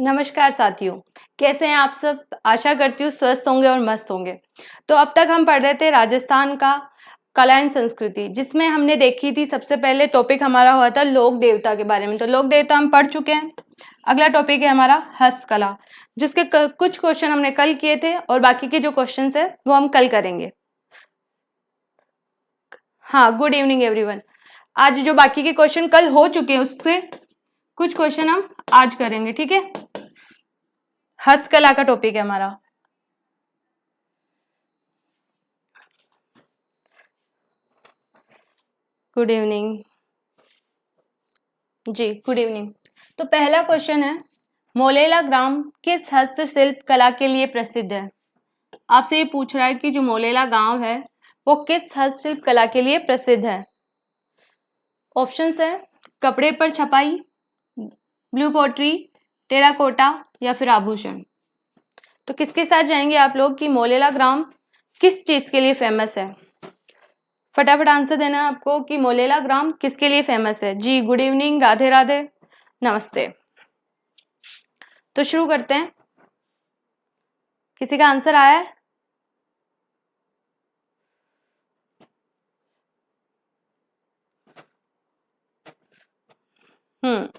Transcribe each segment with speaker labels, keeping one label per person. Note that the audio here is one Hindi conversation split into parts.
Speaker 1: नमस्कार साथियों, कैसे हैं आप सब। आशा करती हूँ स्वस्थ होंगे और मस्त होंगे। तो अब तक हम पढ़ रहे थे राजस्थान का कला एवं संस्कृति, जिसमें हमने देखी थी सबसे पहले टॉपिक हमारा हुआ था लोक देवता के बारे में। तो लोक देवता हम पढ़ चुके हैं। अगला टॉपिक है हमारा हस्तकला, जिसके कुछ क्वेश्चन हमने कल किए थे और बाकी के जो क्वेश्चन है वो हम कल करेंगे। हाँ, गुड इवनिंग एवरीवन। आज जो बाकी के क्वेश्चन कल हो चुके हैं उससे कुछ क्वेश्चन हम आज करेंगे, ठीक है। हस्तकला का टॉपिक है हमारा। गुड इवनिंग जी, गुड इवनिंग। तो पहला क्वेश्चन है, मोलेला ग्राम किस हस्तशिल्प कला के लिए प्रसिद्ध है। आपसे ये पूछ रहा है कि जो मोलेला गांव है वो किस हस्तशिल्प कला के लिए प्रसिद्ध है। ऑप्शंस है कपड़े पर छपाई, ब्लू पॉटरी, टेराकोटा या फिर आभूषण। तो किसके साथ जाएंगे आप लोग कि मोलेला ग्राम किस चीज के लिए फेमस है। फटाफट आंसर देना है आपको कि मोलेला ग्राम किसके लिए फेमस है। जी, गुड इवनिंग, राधे राधे, नमस्ते। तो शुरू करते हैं। किसी का आंसर आया है?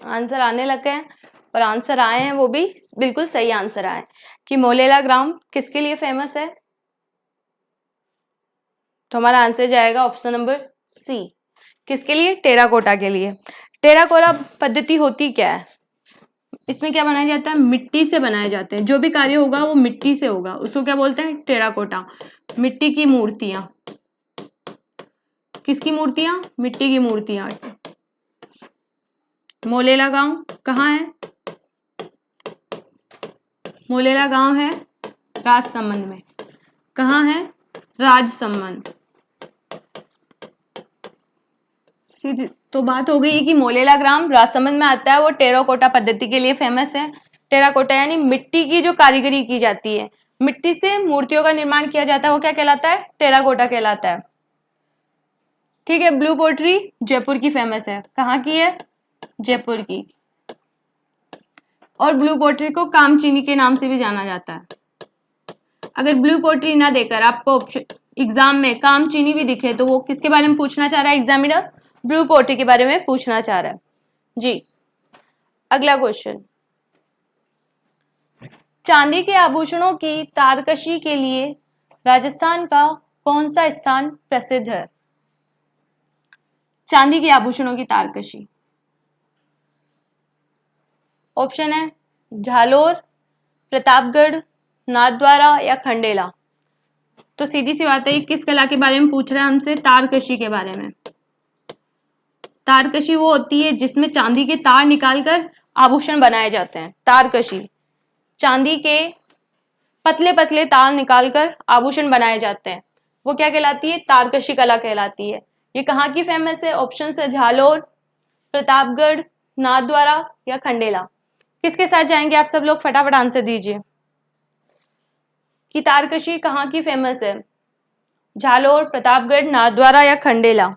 Speaker 1: आंसर आने लगे हैं और आंसर आए हैं वो भी बिल्कुल सही आंसर आए कि मोलेला ग्राम किसके लिए फेमस है। तो हमारा आंसर जाएगा ऑप्शन नंबर सी। किसके लिए? टेराकोटा के लिए। टेराकोटा पद्धति होती क्या है? इसमें क्या बनाया जाता है? मिट्टी से बनाए जाते हैं। जो भी कार्य होगा वो मिट्टी से होगा, उसको क्या बोलते हैं? टेराकोटा। मिट्टी की मूर्तियां। किसकी मूर्तियां? मिट्टी की मूर्तियां। मोलेला गांव कहाँ है? मोलेला गांव है राजसमंद में। कहाँ है? राजसमंद। सीधी तो बात हो गई कि मोलेला ग्राम राजसमंद में आता है, वो टेराकोटा पद्धति के लिए फेमस है। टेराकोटा यानी मिट्टी की जो कारीगरी की जाती है, मिट्टी से मूर्तियों का निर्माण किया जाता है, वो क्या कहलाता है? टेराकोटा कहलाता है, ठीक है। ब्लू पोट्री जयपुर की फेमस है। कहाँ की है? जयपुर की। और ब्लू पोट्री को कामचीनी के नाम से भी जाना जाता है। अगर ब्लू पोट्री ना देकर आपको एग्जाम में कामचीनी भी दिखे तो वो किसके बारे में पूछना चाह रहा है एग्जामिनर? ब्लू पोट्री के बारे में पूछना चाह रहा है जी। अगला क्वेश्चन, चांदी के आभूषणों की तारकशी के लिए राजस्थान का कौन सा स्थान प्रसिद्ध है? चांदी के आभूषणों की तारकशी। ऑप्शन है झालोर, प्रतापगढ़, नाथद्वारा या खंडेला। तो सीधी सी बात है, किस कला के बारे में पूछ रहा है हमसे? तारकशी के बारे में। तारकशी वो होती है जिसमें चांदी के तार निकालकर आभूषण बनाए जाते हैं। तारकशी, चांदी के पतले पतले तार निकालकर आभूषण बनाए जाते हैं, वो क्या कहलाती है? तारकशी कला कहलाती है। ये कहाँ की फेमस है? ऑप्शन है झालोर, प्रतापगढ़, नाथद्वारा या खंडेला। किसके साथ जाएंगे आप सब लोग? फटाफट आंसर दीजिए कि तारकशी कहाँ की फेमस है। झालोर, प्रतापगढ़, नाथद्वारा या खंडेला।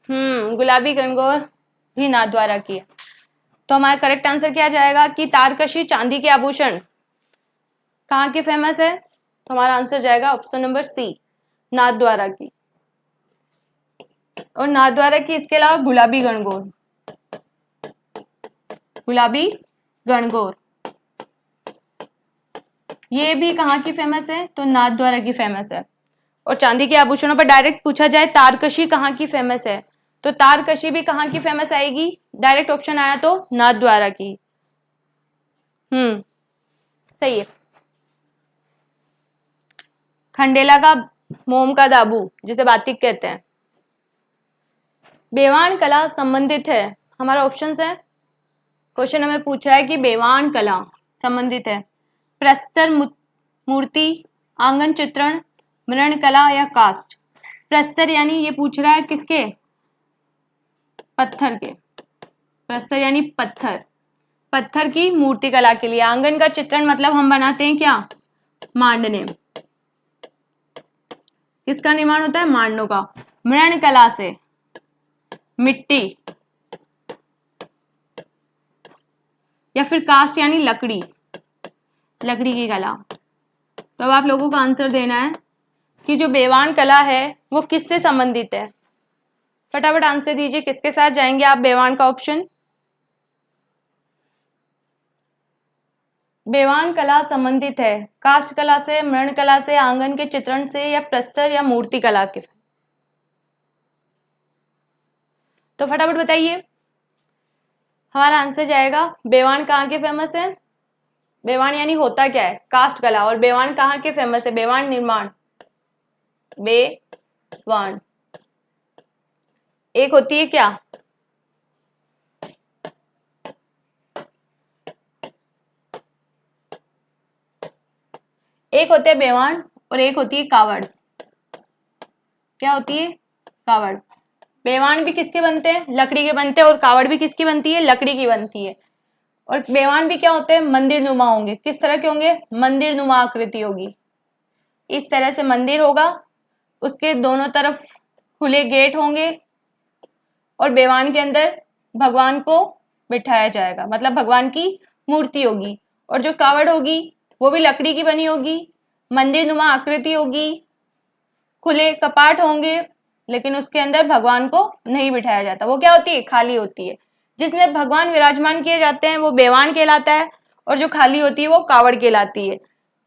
Speaker 1: गुलाबी गणगौर भी नाथद्वारा की है। तो हमारा करेक्ट आंसर क्या जाएगा कि तारकशी चांदी के आभूषण कहाँ के फेमस है। तो हमारा आंसर जाएगा ऑप्शन नंबर सी, नाथद्वारा की। और नाथद्वारा की इसके अलावा गुलाबी गणगौर। गुलाबी गणगौर ये भी कहाँ की फेमस है? तो नाथद्वारा की फेमस है। और चांदी के आभूषणों पर डायरेक्ट पूछा जाए तारकशी कहाँ की फेमस है, तो तारकशी भी कहाँ की फेमस आएगी? डायरेक्ट ऑप्शन आया तो नाथद्वारा की। सही है। खंडेला का मोम का दाबू जिसे बातिक कहते हैं, बेवाण कला संबंधित है। हमारा ऑप्शन है, क्वेश्चन हमें पूछ रहा है कि बेवाण कला संबंधित है प्रस्तर मूर्ति, आंगन चित्रण, मृण कला या कास्ट। प्रस्तर यानी ये पूछ रहा है किसके? पत्थर के। प्रस्तर यानी पत्थर, पत्थर की मूर्ति कला के लिए। आंगन का चित्रण मतलब हम बनाते हैं क्या? मांडने। किसका निर्माण होता है? मांडनों का। मृण कला से, मिट्टी या फिर कास्ट यानी लकड़ी, लकड़ी की कला। तो अब आप लोगों को आंसर देना है कि जो बेवान कला है वो किससे संबंधित है। फटाफट आंसर दीजिए, किसके साथ जाएंगे आप? बेवान का ऑप्शन, बेवान कला संबंधित है काष्ठ कला से, मृण कला से, आंगन के चित्रण से, या प्रस्तर या मूर्ति कला के। तो फटाफट बताइए, हमारा आंसर जाएगा बेवान कहाँ के फेमस है? बेवान यानी होता क्या है? काष्ठ कला। और बेवान कहाँ के फेमस है? बेवान निर्माण, बेवान एक होती है क्या? एक होते हैं बेवान और एक होती है कावड़। क्या होती है? कावड़। बेवान भी किसके बनते हैं? लकड़ी के बनते हैं। और कावड़ भी किसकी बनती है? लकड़ी की बनती है। और बेवान भी क्या होते हैं? मंदिर नुमा होंगे। किस तरह के होंगे? मंदिर नुमा आकृति होगी। इस तरह से मंदिर होगा, उसके दोनों तरफ खुले गेट होंगे और बेवान के अंदर भगवान को बिठाया जाएगा, मतलब भगवान की मूर्ति होगी। और जो कावड़ होगी वो भी लकड़ी की बनी होगी, मंदिर नुमा आकृति होगी, खुले कपाट होंगे, लेकिन उसके अंदर भगवान को नहीं बिठाया जाता। वो क्या होती है? खाली होती है। जिसमें भगवान विराजमान किए जाते हैं वो बेवान कहलाता है, और जो खाली होती है वो कावड़ कहलाती है।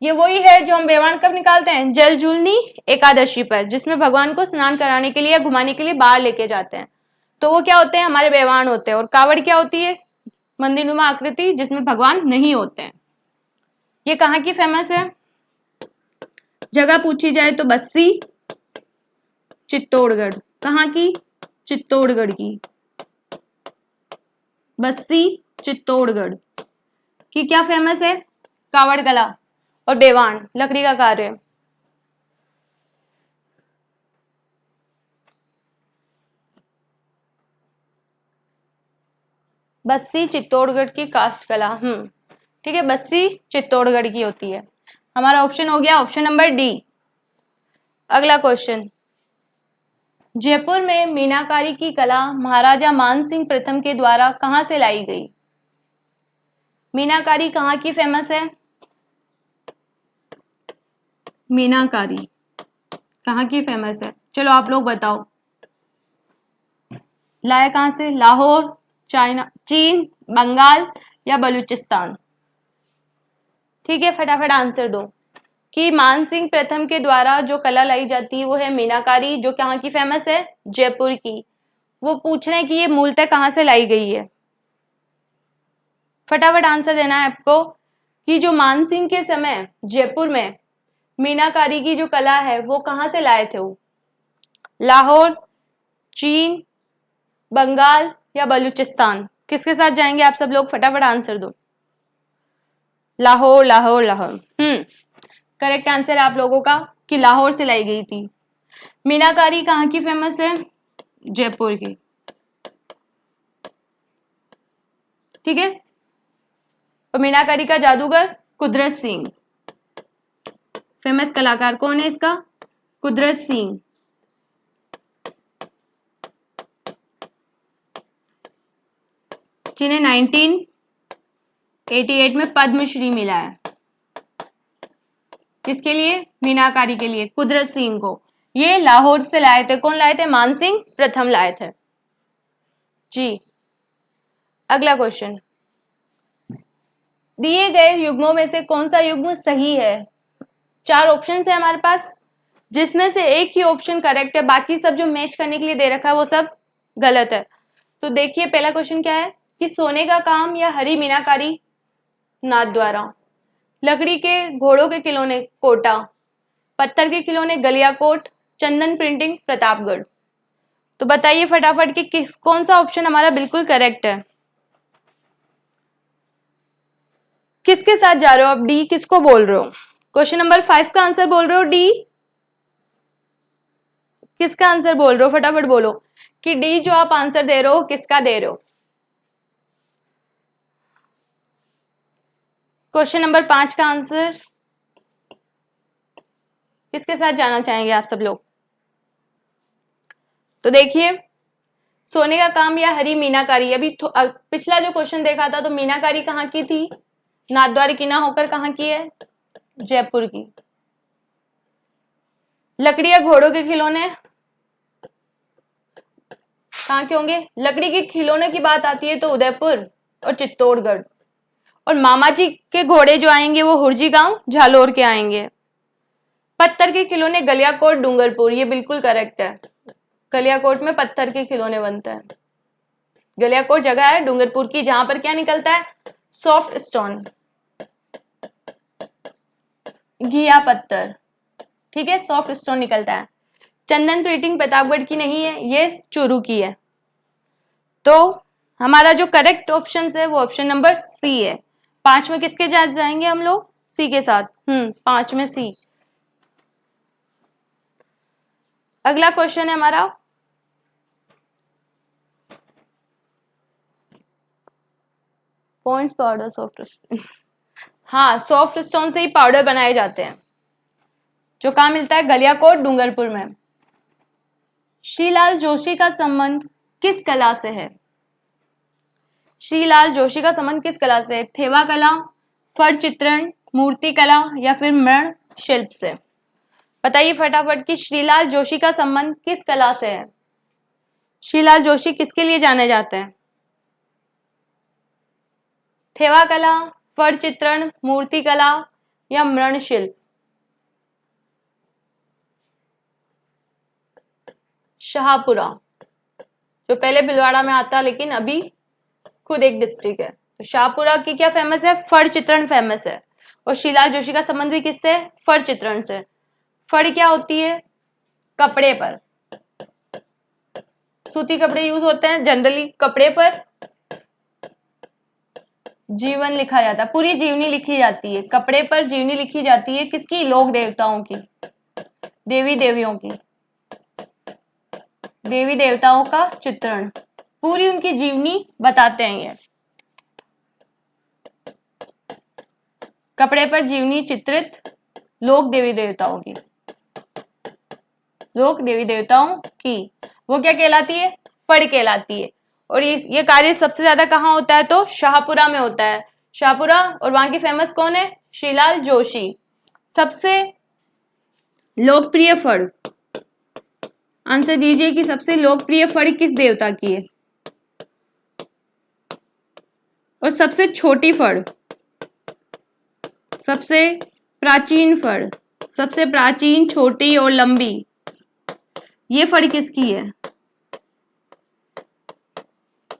Speaker 1: ये वही है जो हम बेवान कब निकालते हैं? जल जूलनी एकादशी पर, जिसमें भगवान को स्नान कराने के लिए या घुमाने के लिए बाहर लेके जाते हैं। तो वो क्या होते हैं? हमारे बेवान होते हैं। और कावड़ क्या होती है? मंदिरनुमा आकृति जिसमें भगवान नहीं होते हैं। ये कहाँ की फेमस है? जगह पूछी जाए तो बस्सी, चित्तौड़गढ़। कहाँ की? चित्तौड़गढ़ की। बस्सी, चित्तौड़गढ़ की क्या फेमस है? कावड़ कला और बेवान, लकड़ी का कार्य। बस्सी चित्तौड़गढ़ की काष्ठ कला। ठीक है, बस्सी चित्तौड़गढ़ की होती है। हमारा ऑप्शन हो गया ऑप्शन नंबर डी। अगला क्वेश्चन, जयपुर में मीनाकारी की कला महाराजा मानसिंह प्रथम के द्वारा कहां से लाई गई? मीनाकारी कहाँ की फेमस है? मीनाकारी कहाँ की फेमस है? चलो आप लोग बताओ, लाया कहां से? लाहौर, चाइना, चीन, बंगाल या बलूचिस्तान? ठीक है, फटाफट आंसर दो कि मानसिंह प्रथम के द्वारा जो कला लाई जाती है वो है मीनाकारी, जो कहाँ की फेमस है? जयपुर की। वो पूछ रहे हैं कि ये मूलतः कहां से लाई गई है। फटाफट आंसर देना है आपको कि जो मानसिंह के समय जयपुर में मीनाकारी की जो कला है वो कहां से लाए थे? वो लाहौर, चीन, बंगाल या बलूचिस्तान? किसके साथ जाएंगे आप सब लोग? फटाफट आंसर दो। लाहौर, लाहौर, लाहौर। करेक्ट आंसर है आप लोगों का कि लाहौर से लाई गई थी। मीनाकारी कहाँ की फेमस है? जयपुर की। ठीक है, तो मीनाकारी का जादूगर कुदरत सिंह। फेमस कलाकार कौन है इसका? कुदरत सिंह। जिन्हें 1988 में पद्मश्री मिला है। किसके लिए? मीनाकारी के लिए, कुदरत सिंह को। ये लाहौर से लाए थे। कौन लाए थे? मानसिंह प्रथम लाए थे जी। अगला क्वेश्चन, दिए गए युग्मों में से कौन सा युग्म सही है? 4 ऑप्शन है हमारे पास, जिसमें से एक ही ऑप्शन करेक्ट है, बाकी सब जो मैच करने के लिए दे रखा है वो सब गलत है। तो देखिए पहला क्वेश्चन क्या है कि सोने का काम या हरी मीनाकारी नाथ द्वारा, लकड़ी के घोड़ों के खिलौने कोटा, पत्थर के खिलौने गलियाकोट, चंदन प्रिंटिंग प्रतापगढ़। तो बताइए फटाफट कि कौन सा ऑप्शन हमारा बिल्कुल करेक्ट है। किसके साथ जा रहे हो आप? डी किसको बोल रहे हो? क्वेश्चन नंबर 5 का आंसर बोल रहे हो डी? किसका आंसर बोल रहे हो? फटाफट बोलो कि डी जो आप आंसर दे रहे हो किसका दे रहे हो। क्वेश्चन नंबर 5 का आंसर किसके साथ जाना चाहेंगे आप सब लोग? तो देखिए, सोने का काम या हरी मीनाकारी। अभी पिछला जो क्वेश्चन देखा था तो मीनाकारी कहाँ की थी? नाथद्वारा की ना होकर कहाँ की है? जयपुर की। लकड़ी या घोड़ों के खिलौने कहाँ के होंगे? लकड़ी के खिलौने की बात आती है तो उदयपुर और चित्तौड़गढ़। और मामा जी के घोड़े जो आएंगे वो हुरजी गांव झालोर के आएंगे। पत्थर के खिलौने गलियाकोट डूंगरपुर, ये बिल्कुल करेक्ट है। गलियाकोट में पत्थर के खिलौने बनते हैं। गलियाकोट जगह है डूंगरपुर की जहां पर क्या निकलता है? सॉफ्ट स्टोन, घिया पत्थर, ठीक है, सॉफ्ट स्टोन निकलता है। चंदन प्रिंटिंग प्रतापगढ़ की नहीं है, ये चूरू की है। तो हमारा जो करेक्ट ऑप्शन है वो ऑप्शन नंबर सी है। 5 में किसके साथ जाएंगे हम लोग? सी के साथ। 5 में सी। अगला क्वेश्चन है हमारा, पॉइंट्स पाउडर सॉफ्ट स्टोन। हाँ, सॉफ्ट स्टोन से ही पाउडर बनाए जाते हैं, जो कहाँ मिलता है? गलियाकोट डूंगरपुर में। श्रीलाल जोशी का संबंध किस कला से है? श्रीलाल जोशी का संबंध किस कला से? थेवा कला, फर चित्रण, मूर्ति कला या फिर मृण शिल्प से? बताइए फटाफट कि श्रीलाल जोशी का संबंध किस कला से है? श्रीलाल जोशी किसके लिए जाने जाते हैं? थेवा कला, फर चित्रण, मूर्ति कला या मृण शिल्प? शाहपुरा, जो पहले भिलवाड़ा में आता लेकिन अभी खुद एक डिस्ट्रिक्ट है। तो शाहपुरा की क्या फेमस है? फर चित्रण फेमस है। और श्रीलाल जोशी का संबंध भी किससे? फर चित्रण से। फर क्या होती है? कपड़े पर, सूती कपड़े यूज होते हैं जनरली। कपड़े पर जीवन लिखा जाता है, पूरी जीवनी लिखी जाती है। कपड़े पर जीवनी लिखी जाती है किसकी? लोक देवताओं की, देवी देवियों की। देवी देवताओं का चित्रण, पूरी उनकी जीवनी बताते हैं ये। कपड़े पर जीवनी चित्रित लोक देवी देवताओं की, लोक देवी देवताओं की, वो क्या कहलाती है? फड़ कहलाती है। और ये कार्य सबसे ज्यादा कहाँ होता है? तो शाहपुरा में होता है। शाहपुरा, और वहां की फेमस कौन है? श्रीलाल जोशी। सबसे लोकप्रिय फड़, आंसर दीजिए कि सबसे लोकप्रिय फड़ किस देवता की है? और सबसे छोटी फड़, सबसे प्राचीन फड़, सबसे प्राचीन, छोटी और लंबी, ये फड़ किसकी है?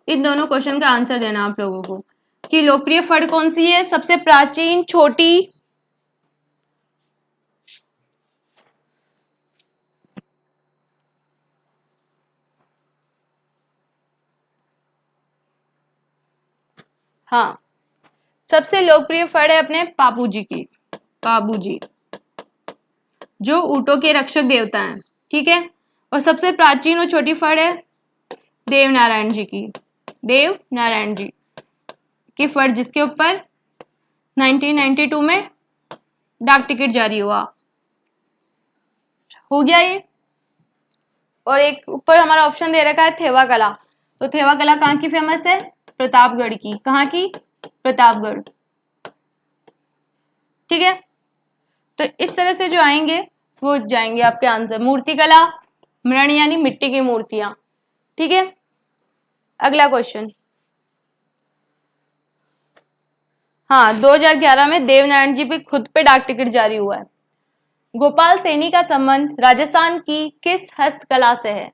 Speaker 1: इन दोनों क्वेश्चन का आंसर देना आप लोगों को कि लोकप्रिय फड़ कौन सी है, सबसे प्राचीन, छोटी। हाँ, सबसे लोकप्रिय फड़ है अपने पापूजी की, पाबूजी, जो ऊंटों के रक्षक देवता हैं, ठीक है। और सबसे प्राचीन और छोटी फड़ है देव नारायण जी की, देव नारायण जी की फड़, जिसके ऊपर 1992 में डाक टिकट जारी हुआ। हो गया ये। और एक ऊपर हमारा ऑप्शन दे रखा है थेवा कला। तो थेवा कला कहाँ की फेमस है? प्रतापगढ़ की। कहाँ की? प्रतापगढ़, ठीक है। तो इस तरह से जो आएंगे वो जाएंगे आपके आंसर। मूर्ति कला, मृण यानी मिट्टी की मूर्तियां, ठीक है। अगला क्वेश्चन, हाँ, 2011 में देवनारायण जी पे खुद पे डाक टिकट जारी हुआ है। गोपाल सैनी का संबंध राजस्थान की किस हस्तकला से है?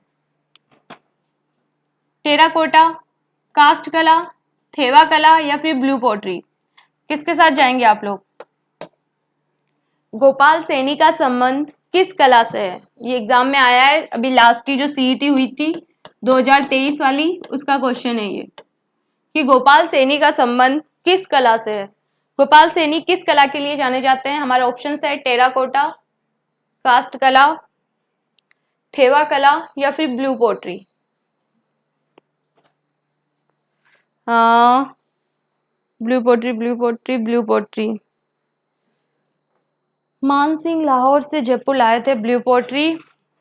Speaker 1: टेराकोटा, कास्ट कला, थेवा कला या फिर ब्लू पोट्री? किसके साथ जाएंगे आप लोग? गोपाल सैनी का संबंध किस कला से है? ये एग्जाम में आया है, अभी लास्ट की जो सीईटी हुई थी 2023 वाली, उसका क्वेश्चन है ये कि गोपाल सैनी का संबंध किस कला से है। गोपाल सैनी किस कला के लिए जाने जाते हैं? हमारा ऑप्शन है टेराकोटा, कास्ट कला, थेवा कला या फिर ब्लू पोट्री। हाँ, blue pottery, blue pottery, blue pottery. Man Singh Lahore से जयपुर लाए थे ब्लू पोट्री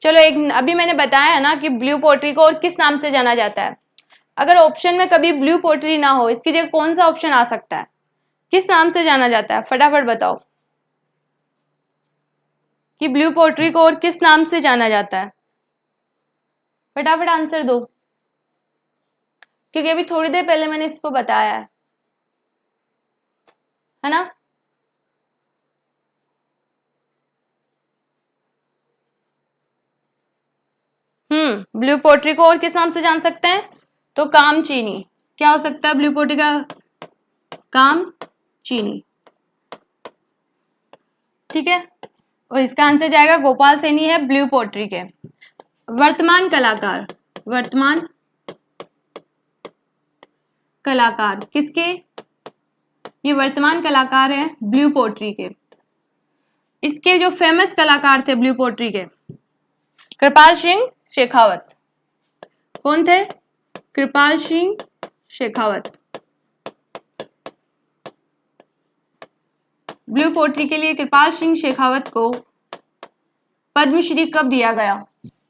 Speaker 1: चलो एक अभी मैंने बताया है ना कि ब्लू पोट्री को और किस नाम से जाना जाता है। अगर ऑप्शन में कभी ब्लू पोट्री ना हो, इसकी जगह कौन सा ऑप्शन आ सकता है, किस नाम से जाना जाता है, फटाफट बताओ कि ब्लू पोट्री को और किस नाम से जाना जाता है। फटाफट आंसर दो, क्योंकि अभी थोड़ी देर पहले मैंने इसको बताया है ना। ब्लू पोट्री को और किस नाम से जान सकते हैं, तो काम चीनी। क्या हो सकता है ब्लू पोट्री का, काम चीनी, ठीक है। और इसका आंसर जाएगा गोपाल सैनी है ब्लू पोट्री के। वर्तमान कलाकार, वर्तमान कलाकार किसके, ये वर्तमान कलाकार है ब्लू पोट्री के। इसके जो फेमस कलाकार थे ब्लू पोट्री के, कृपाल सिंह शेखावत। कौन थे, कृपाल सिंह शेखावत। ब्लू पोट्री के लिए कृपाल सिंह शेखावत को पद्मश्री कब दिया गया।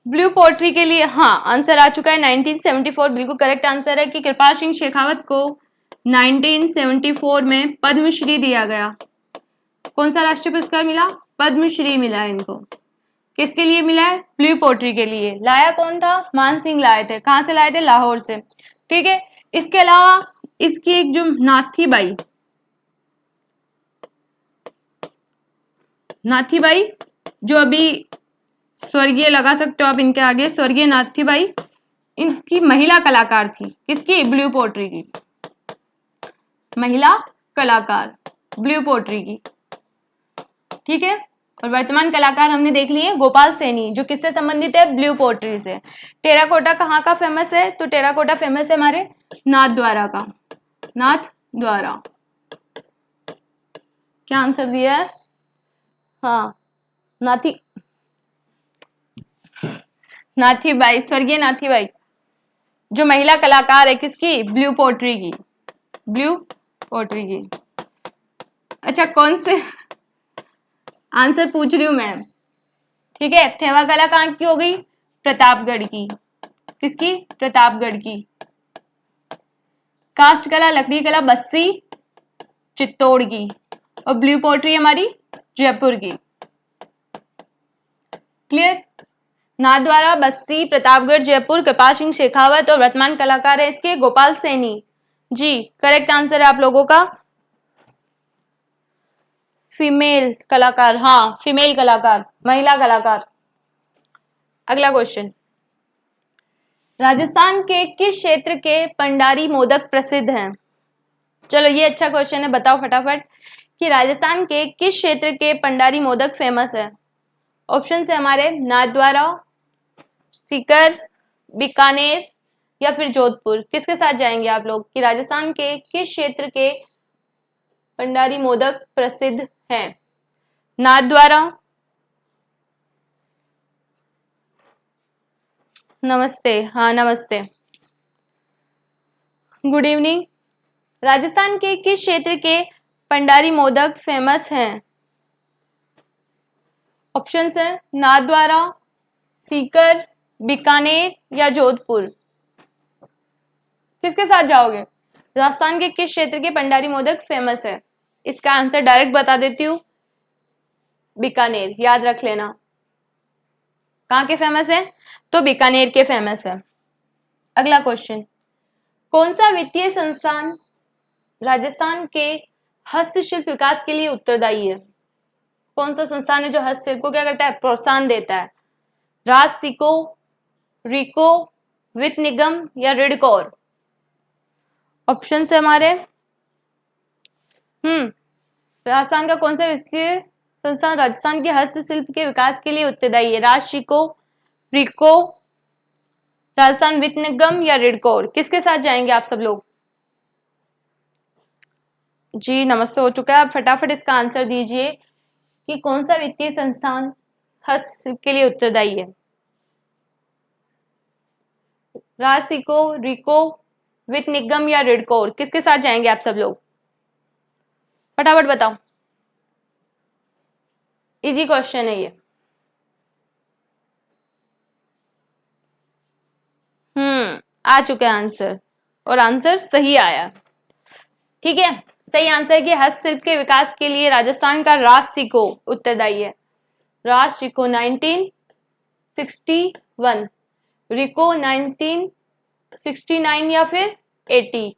Speaker 1: ब्लू पोट्री के लिए, हाँ आंसर आ चुका है 1974, बिल्कुल करेक्ट आंसर है कि कृपाल सिंह शेखावत को 1974 में पद्मश्री दिया गया। कौन सा राष्ट्रीय पुरस्कार मिला, पद्मश्री मिला इनको। किसके लिए मिला है, ब्लू पोट्री के लिए। लाया कौन था, मान सिंह लाए थे। कहां से लाए थे, लाहौर से, ठीक है। इसके अलावा इसकी एक जो नाथी बाई, नाथी बाई जो अभी स्वर्गीय लगा सकते हो आप इनके आगे, स्वर्गीय नाथी बाई, इनकी महिला कलाकार थी। किसकी, ब्लू पोट्री की, महिला कलाकार ब्लू पोट्री की, ठीक है। और वर्तमान कलाकार हमने देख लिए गोपाल सैनी, जो किससे संबंधित है, ब्लू पोट्री से। टेराकोटा कहाँ का फेमस है, तो टेराकोटा फेमस है हमारे नाथद्वारा का, नाथद्वारा। क्या आंसर दिया है, हाँ नाथी बाई, स्वर्गीय नाथी बाई जो महिला कलाकार है किसकी, ब्लू पोट्री की, ब्लू पोट्री की। अच्छा कौन से आंसर पूछ रही हूं मैं, ठीक है। थेवा कला कहाँ की हो गई, प्रतापगढ़ की। किसकी, प्रतापगढ़ की। कास्ट कला, लकड़ी कला, बस्सी चित्तौड़ की। और ब्लू पोट्री हमारी जयपुर की। क्लियर, नाथद्वारा, बस्ती, प्रतापगढ़, जयपुर, कृपाल सिंह शेखावत और वर्तमान कलाकार है इसके गोपाल सैनी। जी करेक्ट आंसर है आप लोगों का फीमेल कलाकार, हाँ फीमेल कलाकार, महिला कलाकार। अगला क्वेश्चन, राजस्थान के किस क्षेत्र के पंडारी मोदक प्रसिद्ध हैं। चलो ये अच्छा क्वेश्चन है, बताओ फटाफट कि राजस्थान के किस क्षेत्र के पंडारी मोदक फेमस है। ऑप्शन है हमारे नाथद्वारा, सीकर, बीकानेर या फिर जोधपुर। किसके साथ जाएंगे आप लोग कि राजस्थान के किस क्षेत्र के पंडारी मोदक प्रसिद्ध हैं। नाथद्वारा, नमस्ते, हाँ नमस्ते, गुड इवनिंग। राजस्थान के किस क्षेत्र के पंडारी मोदक फेमस हैं। ऑप्शंस है नाथद्वारा, सीकर, बीकानेर या जोधपुर। किसके साथ जाओगे, राजस्थान के किस क्षेत्र के पंडारी मोदक फेमस है। इसका आंसर डायरेक्ट बता देती हूँ, बीकानेर, याद रख लेना। कहाँ के फेमस है, तो बीकानेर के फेमस है। अगला क्वेश्चन, कौन सा वित्तीय संस्थान राजस्थान के हस्तशिल्प विकास के लिए उत्तरदायी है। कौन सा संस्थान है जो हस्तशिल्प को क्या करता है, प्रोत्साहन देता है। राज सिको, रिको, वित्त निगम या रिडकोर। ऑप्शन है हमारे राजस्थान का कौन सा वित्तीय संस्थान राजस्थान के हस्तशिल्प के विकास के लिए उत्तरदायी है। राज सिको, रिको, राजस्थान वित्त निगम या रिडकोर। किसके साथ जाएंगे आप सब लोग। जी नमस्ते हो चुका है, आप फटाफट इसका आंसर दीजिए कि कौन सा वित्तीय संस्थान हस्तशिल्प के लिए उत्तरदायी है। राज सिको, रिको, वित्त निगम या रिडकोर। किसके साथ जाएंगे आप सब लोग, फटाफट बताओ। इजी क्वेश्चन है ये। आ चुका है आंसर, और आंसर सही आया। ठीक है, सही आंसर कि हस्तशिल्प के विकास के लिए राजस्थान का राजसिको उत्तरदायी है। राजसिको 1961, रिको 1969 या फिर 80,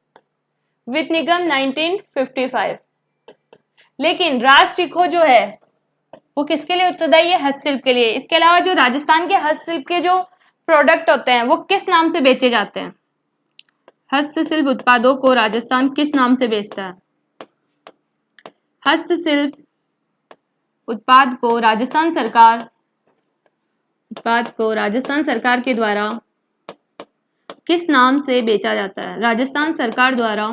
Speaker 1: वित्त निगम 1955। लेकिन राजसिको जो है वो किसके लिए उत्तरदायी है? हस्तशिल्प के लिए। इसके अलावा जो राजस्थान के हस्तशिल्प के जो प्रोडक्ट होते हैं वो किस नाम से बेचे जाते हैं? हस्तशिल्प उत्पादों को राजस्थान किस नाम से बेचता है? हस्तशिल्प उत्पाद को राजस्थान सरकार के द्वारा किस नाम से बेचा जाता है? राजस्थान सरकार द्वारा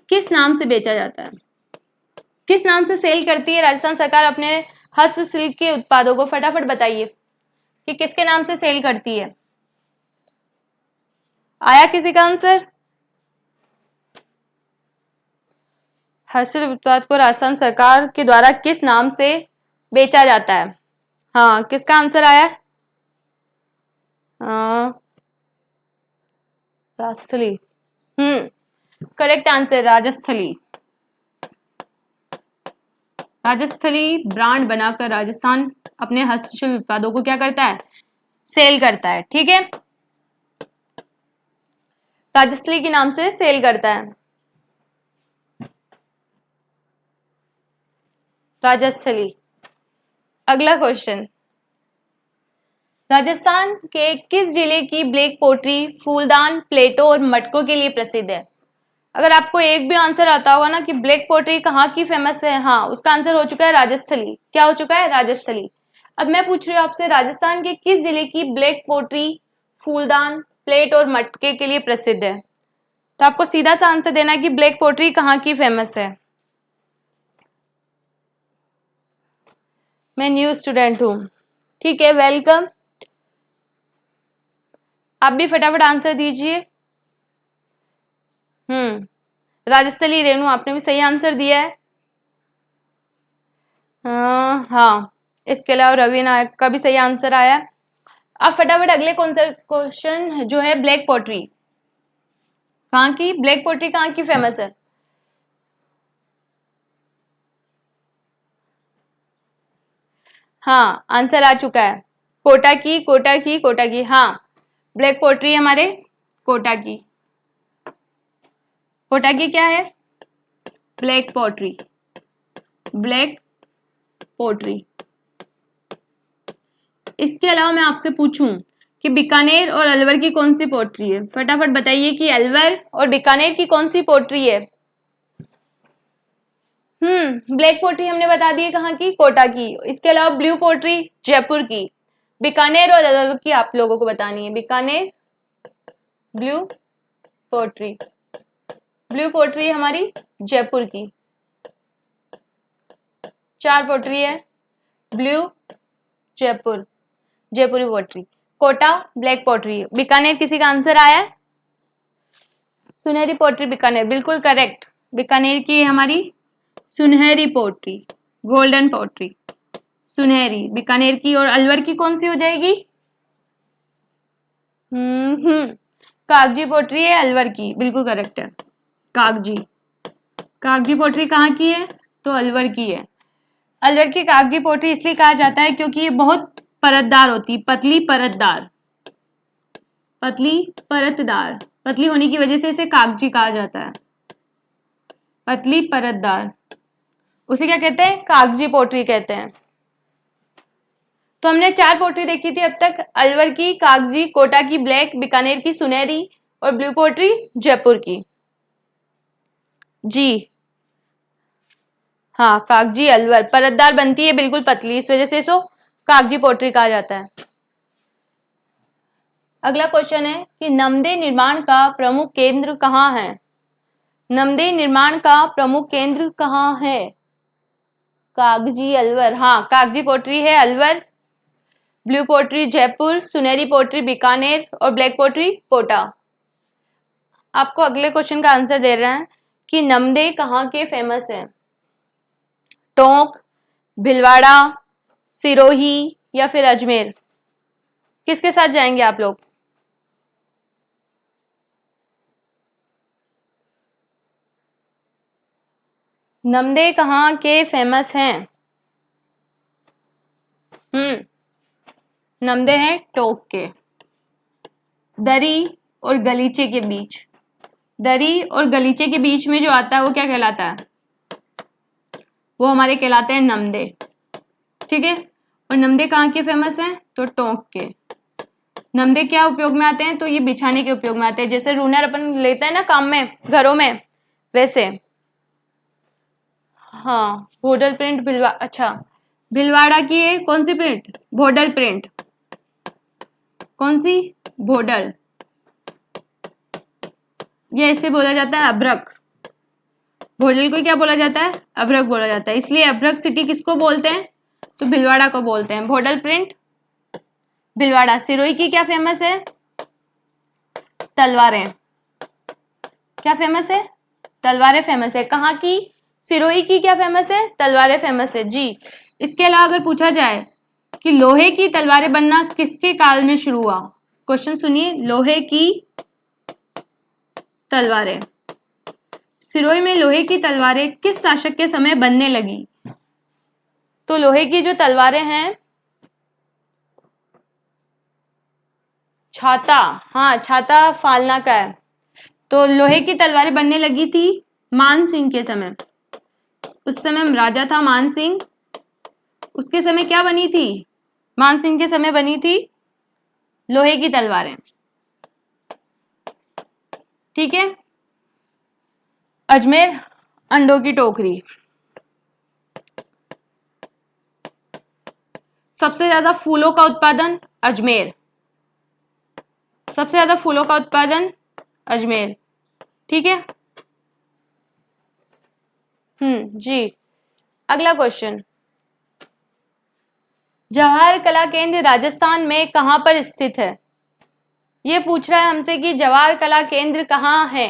Speaker 1: किस नाम से बेचा जाता है? किस नाम से सेल करती है राजस्थान सरकार अपने हस्तशिल्प के उत्पादों को? फटाफट बताइए कि किसके नाम से सेल करती है। आया किसी का आंसर? हस्तशिल्प उत्पाद को राजस्थान सरकार के द्वारा किस नाम से बेचा जाता है? हाँ, किसका आंसर आया? Rajasthali. Correct answer Rajasthali. Rajasthali brand बनाकर राजस्थान अपने हस्तशिल्प उत्पादों को क्या करता है? सेल करता है। ठीक है, राजस्थली के नाम से सेल करता है। राजस्थली। अगला क्वेश्चन, राजस्थान के किस जिले की ब्लैक पोट्री फूलदान, प्लेटों और मटकों के लिए प्रसिद्ध है? अगर आपको एक भी आंसर आता होगा ना कि ब्लैक पोट्री कहाँ की फेमस है, हाँ, उसका आंसर हो चुका है राजस्थली। क्या हो चुका है? राजस्थली। अब मैं पूछ रही हूँ आपसे, राजस्थान के किस जिले की ब्लैक पोट्री फूलदान, प्लेट और मटके के लिए प्रसिद्ध है? तो आपको सीधा सा आंसर देना है कि ब्लैक पोट्री कहाँ की फेमस है। मैं न्यू स्टूडेंट हूं, ठीक है, वेलकम। आप भी फटाफट आंसर दीजिए। राजस्थली। रेणु, आपने भी सही आंसर दिया है। हाँ, इसके अलावा रवि नायक का भी सही आंसर आया। अब फटाफट अगले कौन सा क्वेश्चन जो है, ब्लैक पोट्री कहाँ की, ब्लैक पोट्री कहाँ की फेमस है? हाँ, आंसर आ चुका है, कोटा की, कोटा की, कोटा की। हाँ, ब्लैक पोट्री हमारे कोटा की। कोटा की क्या है? Black pottery. Black pottery. इसके अलावा मैं आपसे पूछूं कि बीकानेर और अलवर की कौन सी पोट्री है? फटाफट बताइए कि अलवर और बीकानेर की कौन सी पोट्री है। ब्लैक पोट्री हमने बता दी है कहाँ की, कोटा की। इसके अलावा ब्लू पोट्री जयपुर की। बीकानेर और अलवर की आप लोगों को बतानी है। Bikaner blue pottery, blue pottery हमारी जयपुर की। 4 पोट्री है, blue Jaipur, Jaipuri pottery. Kota black pottery. Bikaner किसी का आंसर आया है? सुनहरी पोट्री बीकानेर, बिल्कुल करेक्ट। बीकानेर की हमारी सुनहरी पोट्री, गोल्डन पोट्री, सुनहरी बीकानेर की। और अलवर की कौन सी हो जाएगी? कागजी पोट्री है अलवर की, बिल्कुल करेक्ट है। कागजी, कागजी पोट्री कहाँ की है? तो अलवर की है। अलवर की कागजी पोट्री इसलिए कहा जाता है क्योंकि ये बहुत परतदार होती, पतली परतदार, पतली परतदार, पतली होने की वजह से इसे कागजी कहा जाता है। पतली परतदार, उसे क्या कहते हैं? कागजी पोट्री कहते हैं। तो हमने 4 पोट्री देखी थी अब तक, अलवर की, कागजी, कोटा की ब्लैक, बीकानेर की सुनहरी और ब्लू पोट्री जयपुर की। जी हाँ, कागजी अलवर परतदार बनती है, बिल्कुल पतली, इस वजह से इसको कागजी पोट्री कहा जाता है। अगला क्वेश्चन है कि नमदे निर्माण का प्रमुख केंद्र कहाँ है? नमदे निर्माण का प्रमुख केंद्र कहाँ है? कागजी अलवर, हाँ, कागजी पोट्री है अलवर, ब्लू पोट्री जयपुर, सुनहरी पोट्री बीकानेर और ब्लैक पोट्री कोटा। आपको अगले क्वेश्चन का आंसर दे रहे हैं कि नमदे कहाँ के फेमस है? टोंक, भिलवाड़ा, सिरोही या फिर अजमेर? किसके साथ जाएंगे आप लोग? नमदे कहाँ के फेमस हैं? नमदे हैं टोंक के। दरी और गलीचे के बीच, दरी और गलीचे के बीच में जो आता है वो क्या कहलाता है? वो हमारे कहलाते हैं नमदे। ठीक है, और नमदे कहाँ के फेमस हैं? तो टोंक के। नमदे क्या उपयोग में आते हैं? तो ये बिछाने के उपयोग में आते हैं, जैसे रूनर अपन लेते हैं ना काम में घरों में, वैसे। हाँ, भोडल प्रिंट अच्छा, भिलवाड़ा की है कौन सी प्रिंट? भोडल प्रिंट। कौन सी? भोडल। ये ऐसे बोला जाता है अभ्रक। भोडल को क्या बोला जाता है? अभ्रक बोला जाता है। इसलिए अभ्रक सिटी किसको बोलते हैं? तो भिलवाड़ा को बोलते हैं। भोडल प्रिंट भिलवाड़ा। सिरोही की क्या फेमस है? तलवारें। क्या फेमस है? तलवारें फेमस है। कहाँ की? सिरोही की क्या फेमस है? तलवारें फेमस है जी। इसके अलावा अगर पूछा जाए कि लोहे की तलवारें बनना किसके काल में शुरू हुआ? क्वेश्चन सुनिए, लोहे की तलवारें, सिरोही में लोहे की तलवारें किस शासक के समय बनने लगी? तो लोहे की जो तलवारें हैं, छाता, हाँ छाता फालना का है, तो लोहे की तलवारें बनने लगी थी मान सिंह के समय। उस समय राजा था मान सिंह, उसके समय क्या बनी थी? मान सिंह के समय बनी थी लोहे की तलवारें। ठीक है। अजमेर अंडों की टोकरी। सबसे ज्यादा फूलों का उत्पादन अजमेर। सबसे ज्यादा फूलों का उत्पादन अजमेर। ठीक है। जी। अगला क्वेश्चन, जवाहर कला केंद्र राजस्थान में कहां पर स्थित है? ये पूछ रहा है हमसे कि जवाहर कला केंद्र कहाँ है।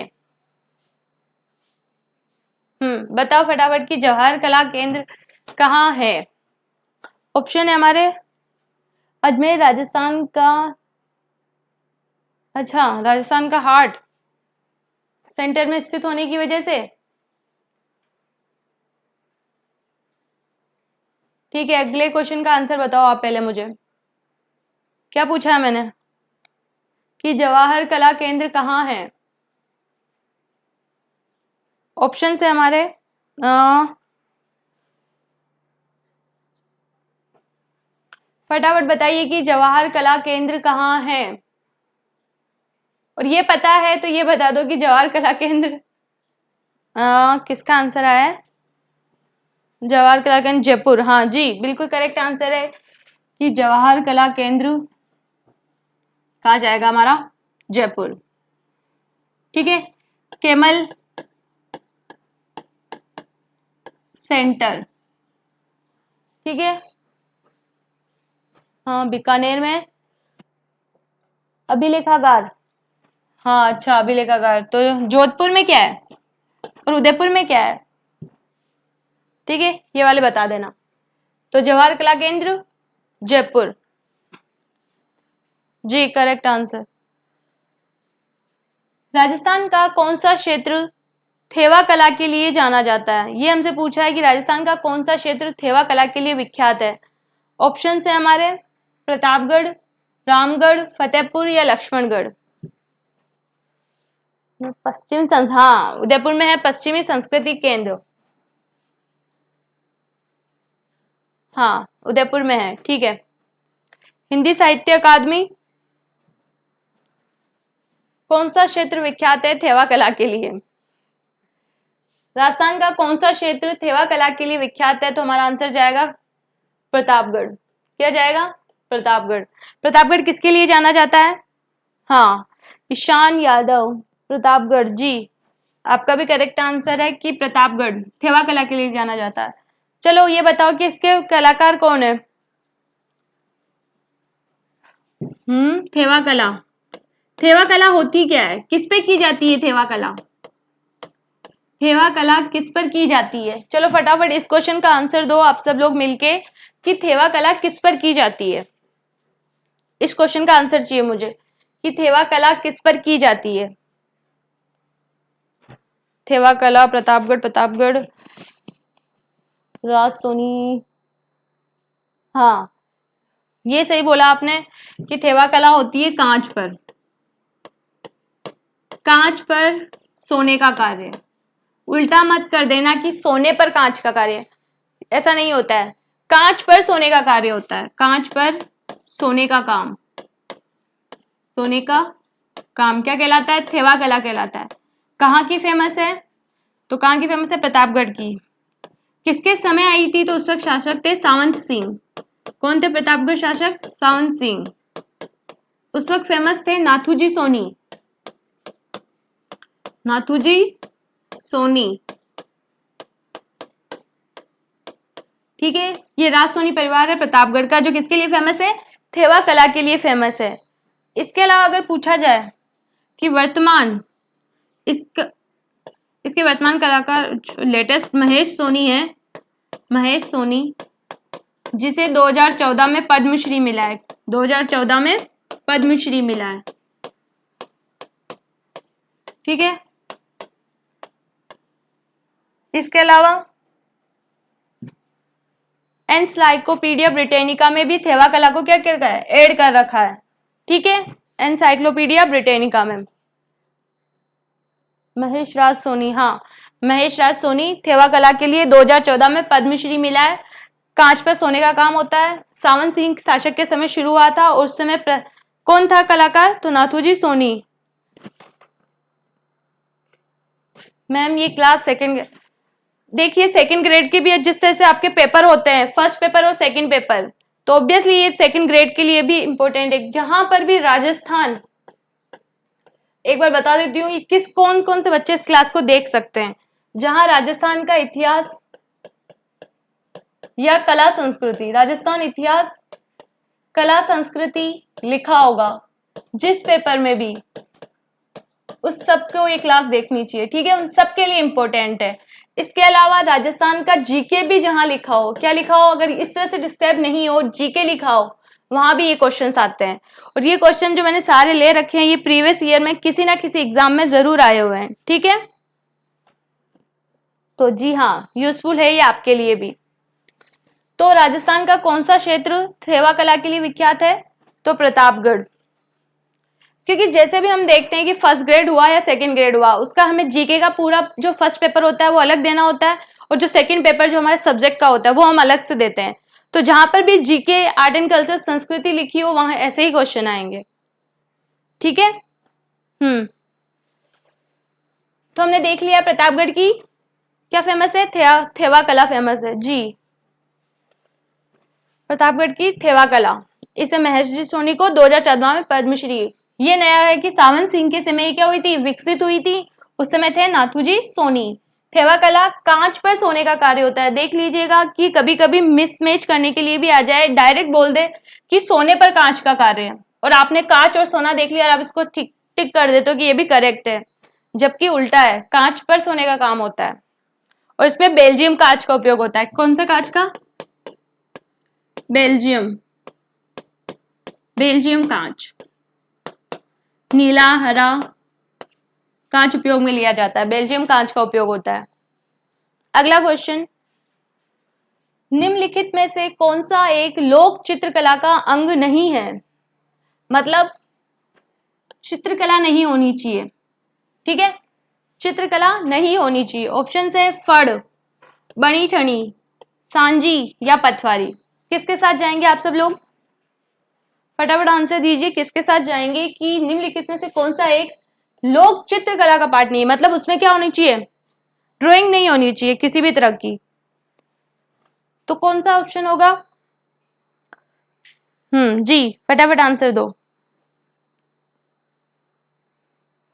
Speaker 1: बताओ फटाफट कि जवाहर कला केंद्र कहाँ है। ऑप्शन है हमारे अजमेर राजस्थान का, अच्छा राजस्थान का हार्ट सेंटर में स्थित होने की वजह से। ठीक है, अगले क्वेश्चन का आंसर बताओ आप पहले मुझे। क्या पूछा है मैंने कि जवाहर कला केंद्र कहाँ है? ऑप्शन है हमारे फटाफट बताइए कि जवाहर कला केंद्र कहाँ है। और ये पता है तो ये बता दो कि जवाहर कला केंद्र किसका आंसर आया है? जवाहर कला केंद्र जयपुर। हाँ जी, बिल्कुल करेक्ट आंसर है कि जवाहर कला केंद्र कहाँ जाएगा हमारा? जयपुर। ठीक है। Camel centre. ठीक है। हाँ, बीकानेर में अभिलेखागार। हाँ अच्छा, अभिलेखागार तो जोधपुर में क्या है और उदयपुर में क्या है? ठीक है, ये वाले बता देना। तो जवाहर कला केंद्र जयपुर जी, करेक्ट आंसर। राजस्थान का कौन सा क्षेत्र थेवा कला के लिए जाना जाता है? ये हमसे पूछा है कि राजस्थान का कौन सा क्षेत्र थेवा कला के लिए विख्यात है। ऑप्शन है हमारे प्रतापगढ़, रामगढ़, फतेहपुर या लक्ष्मणगढ़। हाँ, उदयपुर में है पश्चिमी संस्कृति केंद्र। हाँ, उदयपुर में है। ठीक है। हिंदी साहित्य अकादमी, कौन सा क्षेत्र विख्यात है थेवा कला के लिए? राजस्थान का कौन सा क्षेत्र थेवा कला के लिए विख्यात है? तो हमारा आंसर जाएगा प्रतापगढ़। क्या जाएगा? प्रतापगढ़। प्रतापगढ़ किसके लिए जाना जाता है? हाँ, ईशान यादव। प्रतापगढ़ जी, आपका भी करेक्ट आंसर है कि प्रतापगढ़ थेवा कला के लिए जाना जाता है। चलो ये बताओ कि इसके कलाकार कौन है? थेवा कला। थेवा कला होती क्या है? किस पे की जाती है थेवा कला? थेवा कला किस पर की जाती है? चलो फटाफट इस क्वेश्चन का आंसर दो आप सब लोग मिलके। कि थेवा कला किस पर की जाती है। इस क्वेश्चन का आंसर चाहिए मुझे कि थेवा कला किस पर की जाती है। थेवा कला, प्रतापगढ़, राज सोनी, हाँ ये सही बोला आपने कि थेवा कला होती है कांच पर, कांच पर सोने का कार्य। उल्टा मत कर देना कि सोने पर कांच का कार्य, ऐसा नहीं होता है। कांच पर सोने का कार्य होता है, कांच पर सोने का काम, सोने का काम क्या कहलाता है? थेवा कला कहलाता है। कहाँ की फेमस है? तो कहाँ की फेमस है? प्रतापगढ़ की। किसके समय आई थी? तो उस वक्त शासक थे सावंत सिंह। कौन थे प्रतापगढ़ शासक? सावंत सिंह। उस वक्त फेमस थे नाथूजी सोनी, नाथूजी सोनी। ठीक है, ये राज सोनी परिवार है प्रतापगढ़ का, जो किसके लिए फेमस है? थेवा कला के लिए फेमस है। इसके अलावा अगर पूछा जाए कि वर्तमान इसके वर्तमान कलाकार लेटेस्ट महेश सोनी है, महेश सोनी, जिसे 2014 में पद्मश्री मिला है, 2014 में पद्मश्री मिला है। ठीक है, इसके अलावा एनसाइक्लोपीडिया ब्रिटानिका में भी थेवा कला को क्या कर है? ऐड कर रखा है। ठीक है, एनसाइक्लोपीडिया ब्रिटानिका में महेश राज सोनी, हाँ महेश राज सोनी, थेवा कला के लिए 2014 में पद्मश्री मिला है। कांच पर सोने का काम होता है। सावंत सिंह शासक के समय शुरू हुआ था, उस समय कौन था कलाकार? तो नाथूजी सोनी। मैम ये क्लास सेकंड, देखिए सेकंड ग्रेड के भी जिस तरह से आपके पेपर होते हैं, फर्स्ट पेपर और सेकंड पेपर, तो ऑब्वियसली ये सेकंड ग्रेड के लिए भी इंपॉर्टेंट है। जहां पर भी राजस्थान, एक बार बता देती हूँ किस कौन कौन से बच्चे इस क्लास को देख सकते हैं। जहां राजस्थान का इतिहास या कला संस्कृति, राजस्थान इतिहास कला संस्कृति लिखा होगा जिस पेपर में भी, उस सबको ये क्लास देखनी चाहिए। ठीक है, उन सबके लिए इंपॉर्टेंट है। इसके अलावा राजस्थान का जीके भी जहां लिखा हो, क्या लिखा हो, अगर इस तरह से डिस्क्राइब नहीं हो, जीके लिखा हो, वहां भी ये क्वेश्चंस आते हैं। और ये क्वेश्चन जो मैंने सारे ले रखे हैं, ये प्रीवियस ईयर में किसी ना किसी एग्जाम में जरूर आए हुए हैं। ठीक है, तो जी हाँ, यूजफुल है ये आपके लिए भी। तो राजस्थान का कौन सा क्षेत्र थेवा कला के लिए विख्यात है? तो प्रतापगढ़। क्योंकि जैसे भी हम देखते हैं कि फर्स्ट ग्रेड हुआ या सेकंड ग्रेड हुआ, उसका हमें जीके का पूरा जो फर्स्ट पेपर होता है वो अलग देना होता है, और जो सेकंड पेपर जो हमारे सब्जेक्ट का होता है वो हम अलग से देते हैं। तो जहां पर भी जीके, आर्ट एंड कल्चर, संस्कृति लिखी हो, वहां ऐसे ही क्वेश्चन आएंगे। ठीक है, तो हमने देख लिया प्रतापगढ़ की क्या फेमस है? थेवा कला फेमस है जी, प्रतापगढ़ की थेवा कला। इसे महेश जी सोनी को 2014 में पद्मश्री, ये नया है कि सावंत सिंह के समय क्या हुई थी? विकसित हुई थी। उस समय थे नाथूजी सोनी। थेवा कला कांच पर सोने का कार्य होता है। देख लीजिएगा कि कभी कभी मिसमैच करने के लिए भी आ जाए, डायरेक्ट बोल दे कि सोने पर कांच का कार्य है, और आपने कांच और सोना देख लिया और आप इसको टिक टिक कर देते हो कि ये भी करेक्ट है, जबकि उल्टा है, कांच पर सोने का काम होता है। और इसमें बेल्जियम कांच का उपयोग होता है। कौन सा कांच का? बेल्जियम, बेल्जियम कांच, नीला हरा कांच उपयोग में लिया जाता है, बेल्जियम कांच का उपयोग होता है। अगला क्वेश्चन, निम्नलिखित में से कौन सा एक लोक चित्रकला का अंग नहीं है? मतलब चित्रकला नहीं होनी चाहिए। ठीक है, चित्रकला नहीं होनी चाहिए। ऑप्शन है फड़, बनी ठनी, सांजी या पथवारी। किसके साथ जाएंगे आप सब लोग? फटाफट आंसर दीजिए, किसके साथ जाएंगे कि निम्नलिखित में से कौन सा एक लोक चित्रकला का पार्ट नहीं है? मतलब उसमें क्या होनी चाहिए? ड्राइंग नहीं होनी चाहिए किसी भी तरह की। तो कौन सा ऑप्शन होगा? जी फटाफट आंसर दो।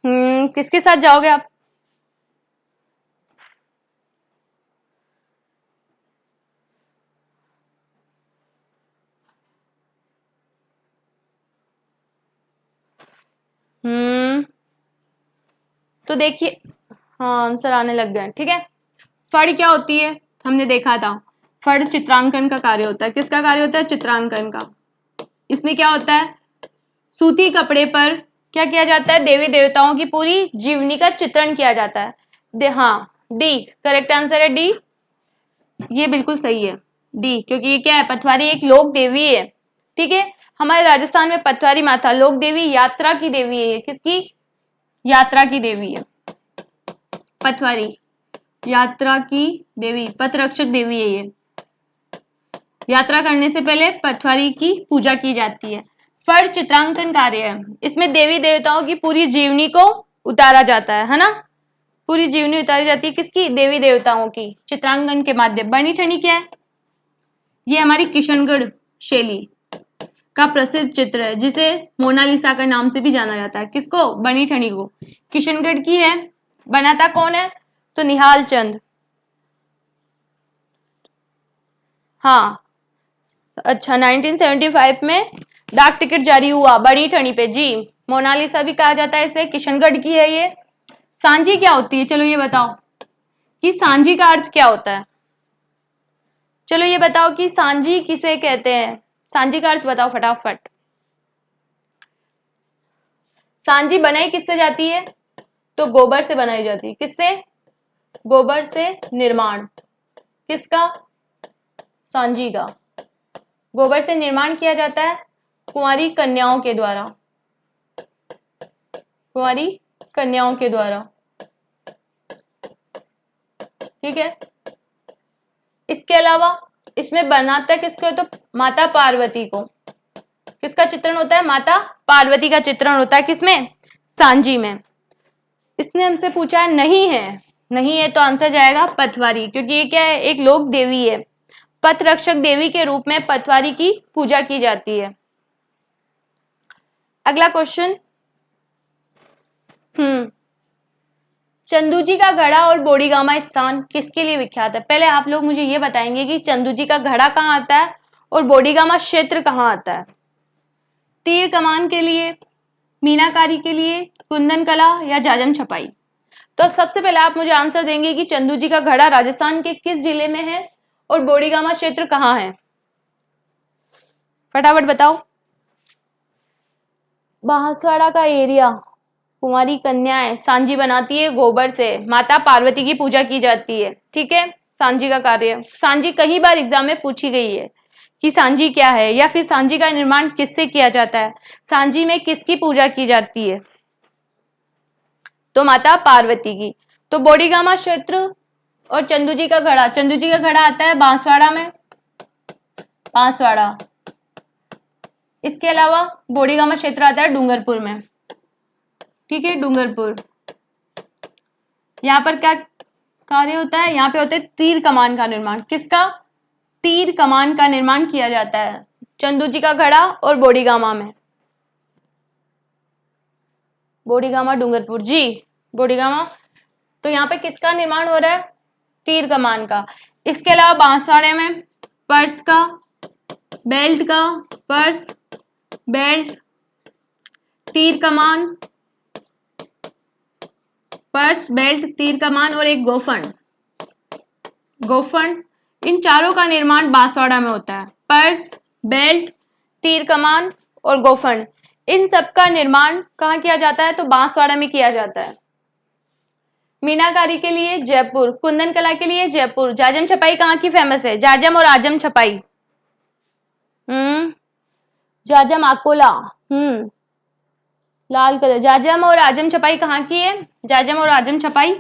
Speaker 1: किसके साथ जाओगे आप? तो देखिए, हाँ आंसर आने लग गए। ठीक है, फड़ क्या होती है? हमने देखा था, फड़ चित्रांकन का कार्य होता है। किसका कार्य होता है? चित्रांकन का। इसमें क्या होता है? सूती कपड़े पर क्या किया जाता है? देवी देवताओं की पूरी जीवनी का चित्रण किया जाता है। हाँ, डी करेक्ट आंसर है, डी। ये बिल्कुल सही है, डी, क्योंकि ये क्या है? पटवारी एक लोक देवी है। ठीक है, हमारे राजस्थान में पटवारी माता लोक देवी, यात्रा की देवी है। किसकी? यात्रा की देवी है पटवारी, यात्रा की देवी, पथरक्षक देवी है ये। यात्रा करने से पहले पटवारी की पूजा की जाती है। फड़ चित्रांकन कार्य है, इसमें देवी देवताओं की पूरी जीवनी को उतारा जाता है ना? पूरी जीवनी उतारी जाती है। किसकी? देवी देवताओं की, चित्रांकन के माध्यम। बनी ठनी क्या है? ये हमारी किशनगढ़ शैली का प्रसिद्ध चित्र है, जिसे मोनालिसा के नाम से भी जाना जाता है। किसको? बनी ठनी को। किशनगढ़ की है, बनाता कौन है? तो निहाल चंद। हाँ, अच्छा, 1975 में डाक टिकट जारी हुआ बड़ी ठनी पे जी। मोनालिसा भी कहा जाता है इसे, किशनगढ़ की है ये। सांझी क्या होती है? चलो ये बताओ कि सांझी का अर्थ क्या होता है। चलो ये बताओ कि सांझी किसे कहते हैं? सांझी का अर्थ बताओ फटाफट। सांझी बनाई किससे जाती है? तो गोबर से बनाई जाती है। किससे? गोबर से निर्माण। किसका? सांझी का। गोबर से निर्माण किया जाता है कुंवारी कन्याओं के द्वारा। कुंवारी कन्याओं के द्वारा। ठीक है, इसके अलावा इसमें बनाता किसको? तो माता पार्वती को। किसका चित्रण होता है? माता पार्वती का चित्रण होता है। किसमें? सांझी में। इसने हमसे पूछा नहीं है, नहीं है तो आंसर जाएगा पटवारी, क्योंकि ये क्या है? एक लोक देवी है। पथ रक्षक देवी के रूप में पटवारी की पूजा की जाती है। अगला क्वेश्चन, चंदू जी का घड़ा और बोडीगामा स्थान किसके लिए विख्यात है? पहले आप लोग मुझे ये बताएंगे कि चंदू जी का घड़ा कहाँ आता है और बोडीगामा क्षेत्र कहाँ आता है? तीर कमान के लिए, मीनाकारी के लिए, कुंदन कला या जाजम छपाई? तो सबसे पहले आप मुझे आंसर देंगे कि चंदू जी का घड़ा राजस्थान के किस जिले में है और बोडीगामा क्षेत्र कहाँ है? फटाफट बताओ। बांसवाड़ा का एरिया। कुंवारी कन्याएं सांझी बनाती है गोबर से, माता पार्वती की पूजा की जाती है। ठीक है, सांझी का कार्य। सांझी कई बार एग्जाम में पूछी गई है कि सांझी क्या है, या फिर सांझी का निर्माण किससे किया जाता है, सांझी में किसकी पूजा की जाती है? तो माता पार्वती की। तो बोडीगामा क्षेत्र और चंदू जी का घड़ा, चंदू जी का घड़ा आता है बांसवाड़ा में, बांसवाड़ा। इसके अलावा बोडीगामा क्षेत्र आता है डूंगरपुर में। ठीक है, डूंगरपुर। यहाँ पर क्या कार्य होता है? यहाँ पे होते है तीर कमान का निर्माण। किसका? तीर कमान का निर्माण किया जाता है चंदू जी का घड़ा और बोडीगामा में। बोडीगामा डूंगरपुर जी, बोडीगामा। तो यहाँ पे किसका निर्माण हो रहा है? तीर कमान का। इसके अलावा बांसवाड़े में पर्स का, बेल्ट का, पर्स, बेल्ट, तीर कमान, पर्स, बेल्ट, तीर कमान और एक गोफन। गोफन, इन चारों का निर्माण बांसवाड़ा में होता है। पर्स, बेल्ट, तीर कमान और गोफन, इन सब का निर्माण कहाँ किया जाता है? तो बांसवाड़ा में किया जाता है। मीनाकारी के लिए जयपुर, कुंदन कला के लिए जयपुर। जाजम छपाई कहाँ की फेमस है? जाजम और आजम छपाई। जाजम अकोला, लाल कलर। जाजम और आजम छपाई कहाँ की है? जाजम और आजम छपाई,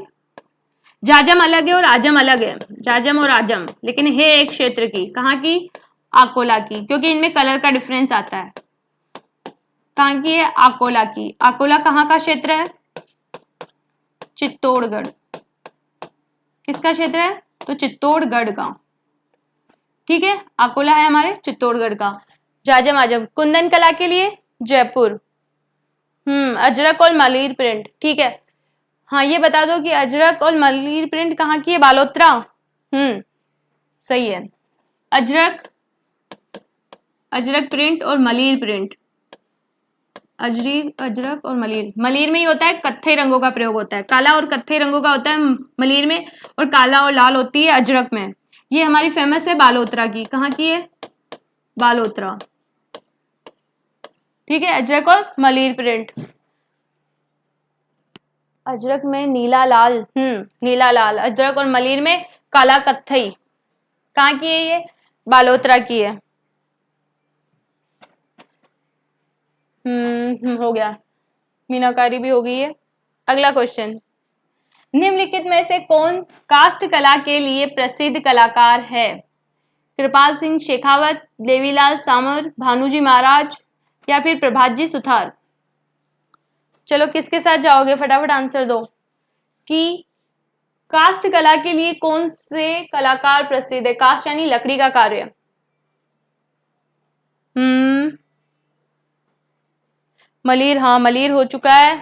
Speaker 1: जाजम अलग है और आजम अलग है। जाजम और आजम, लेकिन है एक क्षेत्र की। कहाँ की? अकोला की, क्योंकि इनमें कलर का डिफरेंस आता है। कहाँ की है? अकोला की। अकोला कहाँ का क्षेत्र है? चित्तौड़गढ़। किसका क्षेत्र है? तो चित्तौड़गढ़ का। ठीक है, अकोला है हमारे चित्तौड़गढ़ का। जाजम आजम। कुंदन कला के लिए जयपुर। अजरक और मलीर प्रिंट। ठीक है, हाँ ये बता दो कि अजरक और मलीर प्रिंट कहाँ की है? बालोतरा। सही है। अजरक, अजरक प्रिंट और मलीर प्रिंट। अजरक और मलीर। मलीर में ही होता है कत्थई रंगों का प्रयोग होता है, काला और कत्थई रंगों का होता है मलीर में, और काला और लाल होती है अजरक में। ये हमारी फेमस है बालोतरा की। कहाँ की है? बालोतरा। ठीक है, अजरक और मलिर प्रिंट। अजरक में नीला लाल, नीला लाल। अजरक और मलिर में काला कत्थई। कहाँ की है ये? बालोतरा की है। हो गया, मीनाकारी भी हो गई है। अगला क्वेश्चन, निम्नलिखित में से कौन काष्ठ कला के लिए प्रसिद्ध कलाकार है? कृपाल सिंह शेखावत, देवीलाल सामर, भानुजी महाराज या फिर प्रभात जी सुथार? चलो किसके साथ जाओगे, फटाफट आंसर दो कि काष्ठ कला के लिए कौन से कलाकार प्रसिद्ध है? काष्ठ यानी लकड़ी का कार्य। मलिर, हाँ मलिर हो चुका है,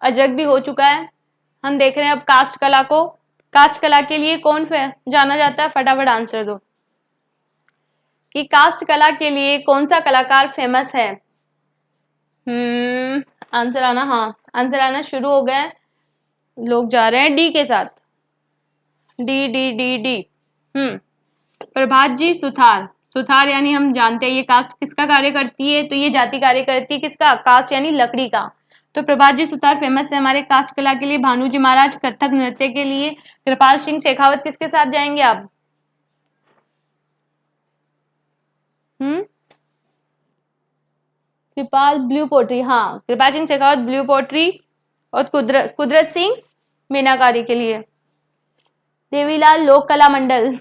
Speaker 1: अजरक भी हो चुका है। हम देख रहे हैं अब काष्ठ कला को। काष्ठ कला के लिए कौन जाना जाता है? फटाफट आंसर दो कि काष्ठ कला के लिए कौन सा कलाकार फेमस है। आंसर आना, हाँ आंसर आना शुरू हो गया है। लोग जा रहे हैं डी के साथ। D D D D. Prabhat ji Suthar. Suthar यानी हम जानते हैं ये काष्ठ किसका कार्य करती है? तो ये जाति कार्य करती है किसका? काष्ठ यानी लकड़ी का। तो प्रभात जी सुथार फेमस है हमारे काष्ठ कला के लिए। भानुजी महाराज कथक नृत्य के लिए। कृपाल सिंह शेखावत किसके साथ जाएंगे आप? कृपाल ब्लू पोट्री, हाँ कृपाल सिंह शेखावत ब्लू पोट्री। और कुदरत सिंह मीनाकारी के लिए। देवीलाल लोक कला मंडल,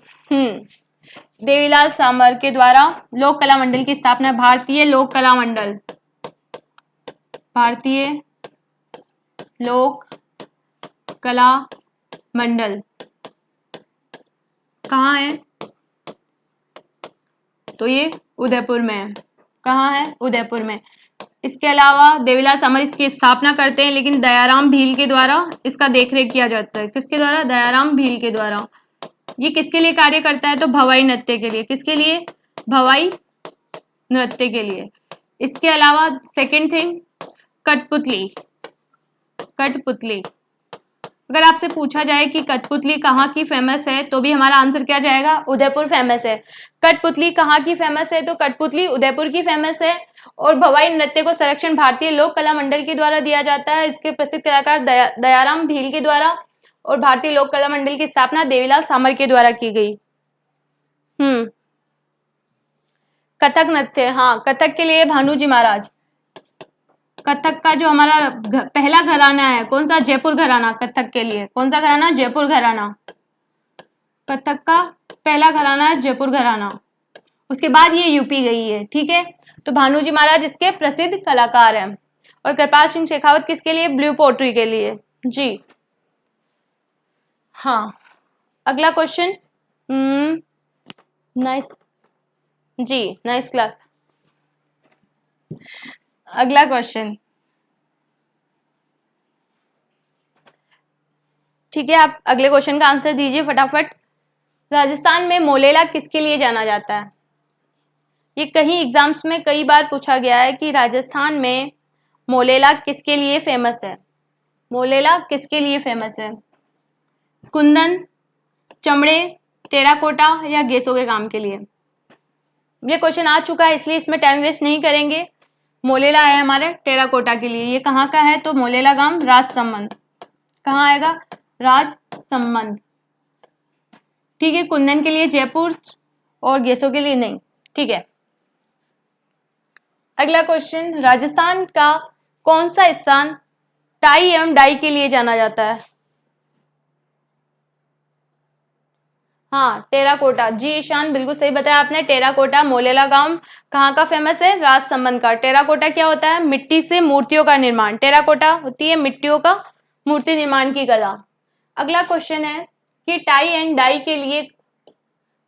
Speaker 1: देवीलाल सामर के द्वारा लोक कला मंडल की स्थापना। भारतीय लोक कला मंडल, भारतीय लोक कला मंडल कहाँ है? तो ये उदयपुर में है। कहाँ है? उदयपुर में। इसके अलावा देवीलाल सामर इसकी स्थापना करते हैं, लेकिन दयाराम भील के द्वारा इसका देखरेख किया जाता है। किसके द्वारा? दयाराम भील के द्वारा। ये किसके लिए कार्य करता है? तो भवाई नृत्य के लिए। किसके लिए? भवाई नृत्य के लिए। इसके अलावा सेकंड थिंग, कठपुतली। कठपुतली, अगर आपसे पूछा जाए कि कठपुतली कहाँ की फेमस है तो भी हमारा आंसर क्या जाएगा? उदयपुर फेमस है। कठपुतली कहाँ की फेमस है? तो कठपुतली उदयपुर की फेमस है। और भवाई नृत्य को संरक्षण भारतीय लोक कला मंडल के द्वारा दिया जाता है। इसके प्रसिद्ध कलाकार दयाराम भील के द्वारा। और भारतीय लोक कला मंडल की स्थापना देवीलाल सामर के द्वारा की गई। कथक नृत्य, हाँ कथक के लिए भानुजी महाराज। कथक का जो हमारा पहला घराना है कौन सा? जयपुर घराना। कथक के लिए कौन सा घराना? जयपुर घराना। कथक का पहला घराना है जयपुर घराना। उसके बाद ये यूपी गई है। ठीक है, तो भानुजी महाराज इसके प्रसिद्ध कलाकार हैं। और कृपाल सिंह शेखावत किसके लिए? ब्लू पोट्री के लिए। जी हाँ। अगला क्वेश्चन, नाइस जी, नाइस क्लास। अगला क्वेश्चन, ठीक है आप अगले क्वेश्चन का आंसर दीजिए फटाफट। राजस्थान में मोलेला किसके लिए जाना जाता है? ये कहीं एग्जाम्स में कई बार पूछा गया है कि राजस्थान में मोलेला किसके लिए फेमस है। मोलेला किसके लिए फेमस है? कुंदन, चमड़े, टेराकोटा या गेसों के काम के लिए? ये क्वेश्चन आ चुका है इसलिए इसमें टाइम वेस्ट नहीं करेंगे। मोलेला है हमारे टेराकोटा के लिए। ये कहाँ का है? तो मोलेला गांव राजसमंद। कहाँ आएगा? राजसमंद। ठीक है, कुंदन के लिए जयपुर और गेसों के लिए नहीं। ठीक है, अगला क्वेश्चन, राजस्थान का कौन सा स्थान टाई एवं डाई के लिए जाना जाता है? हाँ टेराकोटा। जी ईशान बिल्कुल सही बताया आपने। टेराकोटा मोलेला गांव कहाँ का फेमस है? राजसमंद का। टेराकोटा क्या होता है? मिट्टी से मूर्तियों का निर्माण। टेराकोटा होती है मिट्टियों का मूर्ति निर्माण की कला। अगला क्वेश्चन है कि टाई एंड डाई के लिए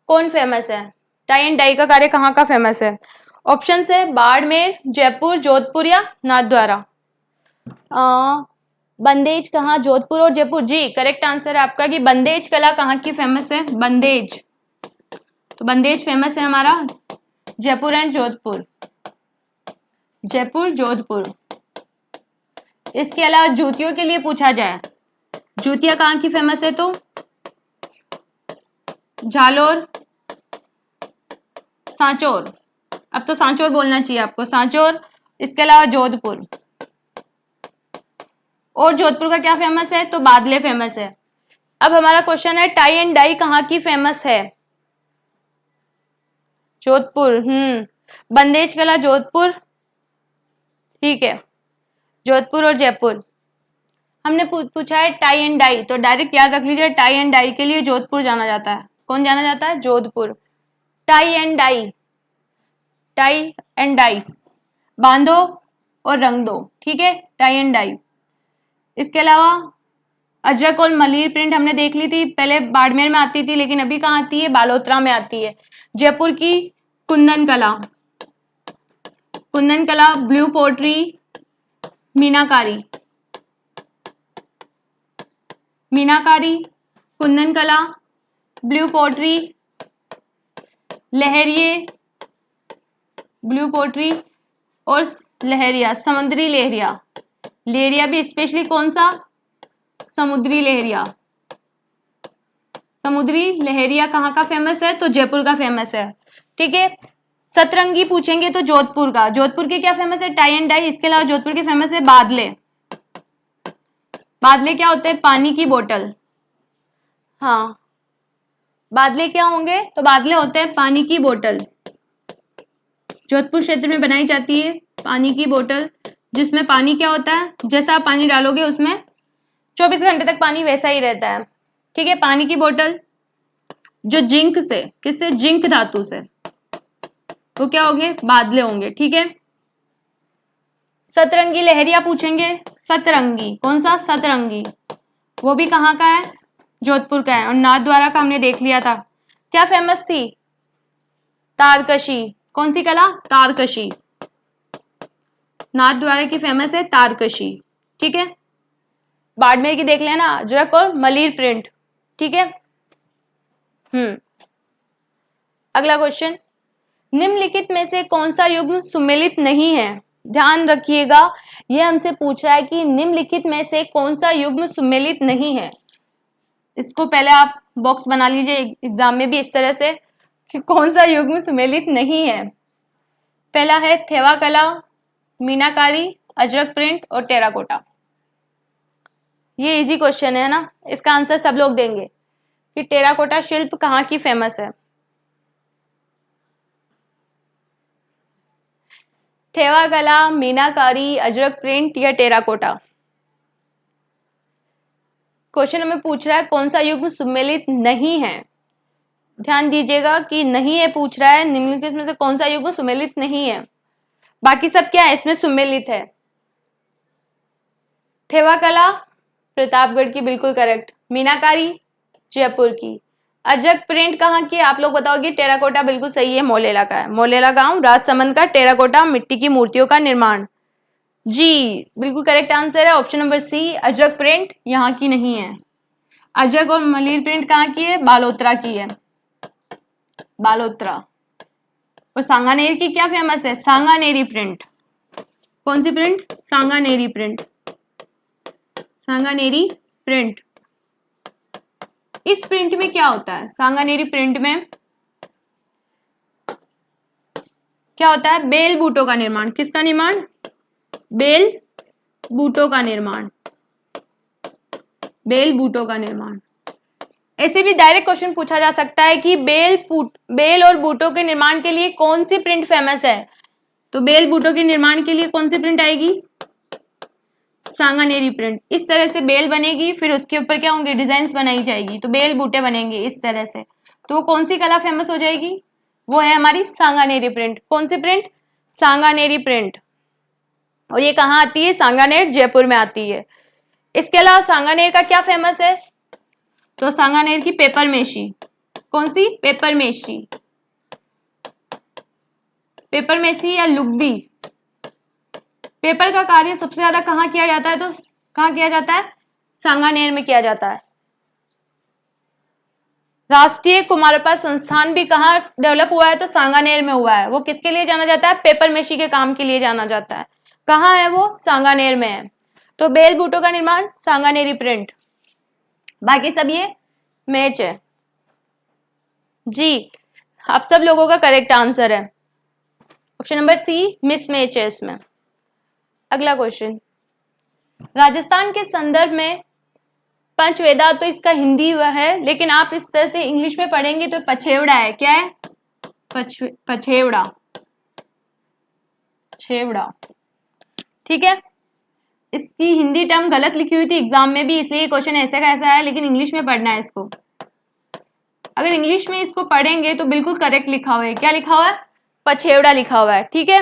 Speaker 1: कौन फेमस है? टाई एंड डाई का कार्य कहाँ का फेमस है? ऑप्शन है बाड़मेर, जयपुर, जोधपुर या नाथद्वारा। बंदेज कहाँ? जोधपुर और जयपुर। जी करेक्ट आंसर है आपका कि बंदेज कला कहाँ की फेमस है? बंदेज। तो बंदेज फेमस है हमारा जयपुर एंड जोधपुर। जयपुर जोधपुर। इसके अलावा जूतियों के लिए पूछा जाए, जूतियां कहाँ की फेमस है? तो जालोर, सांचौर, अब तो सांचौर बोलना चाहिए आपको, सांचौर। इसके अलावा जोधपुर, और जोधपुर का क्या फेमस है? तो बादले फेमस है। अब हमारा क्वेश्चन है टाई एंड डाई कहाँ की फेमस है? जोधपुर। बंदेज कला जोधपुर, ठीक है, जोधपुर और जयपुर। हमने पूछा है टाई एंड डाई, तो डायरेक्ट याद रख लीजिए टाई एंड डाई के लिए जोधपुर जाना जाता है। कौन जाना जाता है? Jodhpur. Tie and dye, tie and dye, बांधो और रंग दो, ठीक है, टाई एंड डाई। इसके अलावा अजरक और मलिर प्रिंट हमने देख ली थी, पहले बाड़मेर में आती थी लेकिन अभी कहाँ आती है? बालोतरा में आती है। जयपुर की कुंदन कला, कुंदन कला, ब्लू पोट्री, मीनाकारी, मीनाकारी, कुंदन कला, ब्लू पोट्री, लहरिये, ब्लू पोट्री और लहरिया, समुद्री लहरिया। लहरिया भी स्पेशली कौन सा? समुद्री लहरिया। समुद्री लहरिया कहाँ का फेमस है? तो जयपुर का फेमस है, ठीक है। सतरंगी पूछेंगे तो जोधपुर का, जोधपुर के क्या फेमस है? Tie and dye. इसके अलावा जोधपुर के फेमस है बादले। बादले क्या होते हैं? पानी की बोतल। हाँ, बादले क्या होंगे? तो बादले होते हैं पानी की बोतल। जोधपुर क्षेत्र में बनाई जाती है पानी की बोतल, जिसमें पानी क्या होता है? जैसा आप पानी डालोगे उसमें 24 घंटे तक पानी वैसा ही रहता है, ठीक है। पानी की बोतल जो जिंक से, किससे? जिंक धातु से, वो क्या होंगे? बादले होंगे, ठीक है। सतरंगी लहरिया पूछेंगे, सतरंगी कौन सा? सतरंगी, वो भी कहाँ का है? जोधपुर का है। और नाथद्वारा का हमने देख लिया था, क्या फेमस थी? तारकशी। कौन सी कला? तारकशी। नाथद्वारा की फेमस है तारकशी, ठीक है। बाड़मेर की देख लेना, अजरक और मलिर प्रिंट, ठीक है। अगला क्वेश्चन, निम्नलिखित में से कौन सा युग्म सुमेलित नहीं है? ध्यान रखिएगा, यह हमसे पूछ रहा है कि निम्नलिखित में से कौन सा युग्म सुमेलित नहीं है। इसको पहले आप बॉक्स बना लीजिए एग्जाम में भी इस तरह से कि कौन सा युग्म सुमेलित नहीं है। पहला है थेवा कला, मीनाकारी, अजरक प्रिंट और टेराकोटा। ये इजी क्वेश्चन है ना, इसका आंसर सब लोग देंगे कि टेराकोटा शिल्प कहाँ की फेमस है। थेवा कला, मीनाकारी, अजरक प्रिंट या टेराकोटा। क्वेश्चन हमें पूछ रहा है कौन सा युग्म सुमेलित नहीं है। ध्यान दीजिएगा कि नहीं है पूछ रहा है, निम्नलिखित में से कौन सा युग्म सुमेलित नहीं है। बाकी सब क्या है? इसमें सुमेलित है। थेवा कला प्रतापगढ़ की, बिल्कुल करेक्ट। मीनाकारी जयपुर की। अजरक प्रिंट कहाँ की? आप लोग बताओगे। टेराकोटा बिल्कुल सही है, मोलेला का है। मोलेला गांव, राजसमंद का। टेराकोटा मिट्टी की मूर्तियों का निर्माण, जी बिल्कुल करेक्ट आंसर है option number C. Ajrak print यहाँ की नहीं है। अजरक और मलिर प्रिंट कहाँ की है? बालोतरा की है, बालोतरा। और सांगानेर की क्या फेमस है? सांगानेरी प्रिंट। कौन सी print? Sanganeri print, Sanganeri print. इस प्रिंट में क्या होता है? सांगानेरी प्रिंट में क्या होता है? बेल बूटों का निर्माण। किसका निर्माण? बेल बूटों का निर्माण, बेल बूटों का निर्माण। ऐसे भी डायरेक्ट क्वेश्चन पूछा जा सकता है कि बेल और बूटों के निर्माण के लिए कौन सी प्रिंट फेमस है? तो बेल बूटों के निर्माण के लिए कौन सी प्रिंट आएगी? सांगानेरी प्रिंट। इस तरह से बेल बनेगी, फिर उसके ऊपर क्या होंगे? डिजाइन्स बनाई जाएगी, तो बेल बूटे बनेंगे इस तरह से। तो वो कौन सी कला फेमस हो जाएगी? वो है हमारी सांगानेरी प्रिंट। कौन सी प्रिंट? सांगानेरी प्रिंट। और ये कहाँ आती है? सांगानेर जयपुर में आती है। इसके अलावा सांगानेर का क्या फेमस है? तो सांगानेर की पेपर मेशी। कौन सी? पेपर मेशी, पेपर मेशी या लुगदी। पेपर का कार्य सबसे ज्यादा कहाँ किया जाता है? तो कहाँ किया जाता है? सांगानेर में किया जाता है। राष्ट्रीय कुमारपा संस्थान भी कहाँ डेवलप हुआ है? तो सांगानेर में हुआ है। वो किसके लिए जाना जाता है? पेपर मेशी के काम के लिए जाना जाता है। कहाँ है वो? सांगानेर में है। तो बेल बूटों का निर्माण, सांगानेरी प्रिंट। बाकी सब ये मैच है जी। आप सब लोगों का करेक्ट आंसर है ऑप्शन नंबर सी, मिसमैच है इसमें। अगला क्वेश्चन, राजस्थान के संदर्भ में पंचवेदा, तो इसका हिंदी हुआ है, लेकिन आप इस तरह से इंग्लिश में पढ़ेंगे तो पछेवड़ा है। क्या है? पछेवड़ा, छेवड़ा, ठीक है। इसकी हिंदी टर्म गलत लिखी हुई थी एग्जाम में भी, इसलिए क्वेश्चन ऐसे का ऐसा है, लेकिन इंग्लिश में पढ़ना है इसको। अगर इंग्लिश में इसको पढ़ेंगे तो बिल्कुल करेक्ट लिखा हुआ है। क्या लिखा हुआ है? पछेवड़ा लिखा हुआ है, ठीक है।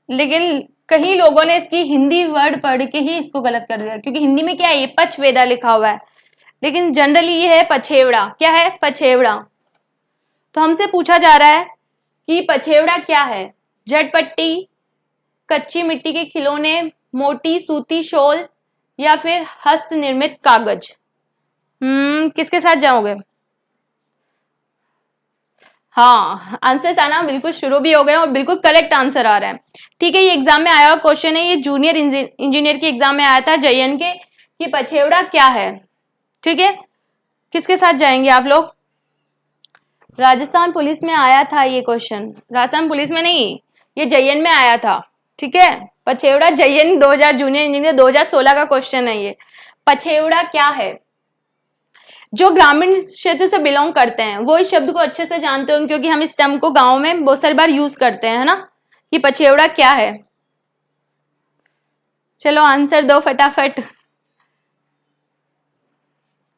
Speaker 1: लेकिन कई लोगों ने इसकी हिंदी वर्ड पढ़ के ही इसको गलत कर दिया, क्योंकि हिंदी में क्या है, ये पचवेदा लिखा हुआ है, लेकिन जनरली ये है पछेवड़ा। क्या है? पछेवड़ा। तो हमसे पूछा जा रहा है कि पछेवड़ा क्या है? झटपट्टी, कच्ची मिट्टी के खिलौने, मोटी सूती शॉल, या फिर हस्त निर्मित कागज। किसके साथ जाओगे? हाँ, आंसर्स आना बिल्कुल शुरू भी हो गए और बिल्कुल करेक्ट आंसर आ रहा है, ठीक है। ये एग्जाम में आया हुआ क्वेश्चन है, ये जूनियर इंजीनियर के एग्जाम में आया था JN के, कि पछेवड़ा क्या है, ठीक है। किसके साथ जाएंगे आप लोग? राजस्थान पुलिस में आया था ये क्वेश्चन, राजस्थान पुलिस में नहीं, ये JN में आया था, ठीक है। पछेवड़ा JN 2000 जूनियर इंजीनियर 2016 का क्वेश्चन है ये। पछेवड़ा क्या है? जो ग्रामीण क्षेत्र से बिलोंग करते हैं वो इस शब्द को अच्छे से जानते होंगे, क्योंकि हम इस टर्म को गांव में बहुत सारी बार यूज करते हैं, है ना, कि पछेवड़ा क्या है। चलो आंसर दो फटाफट।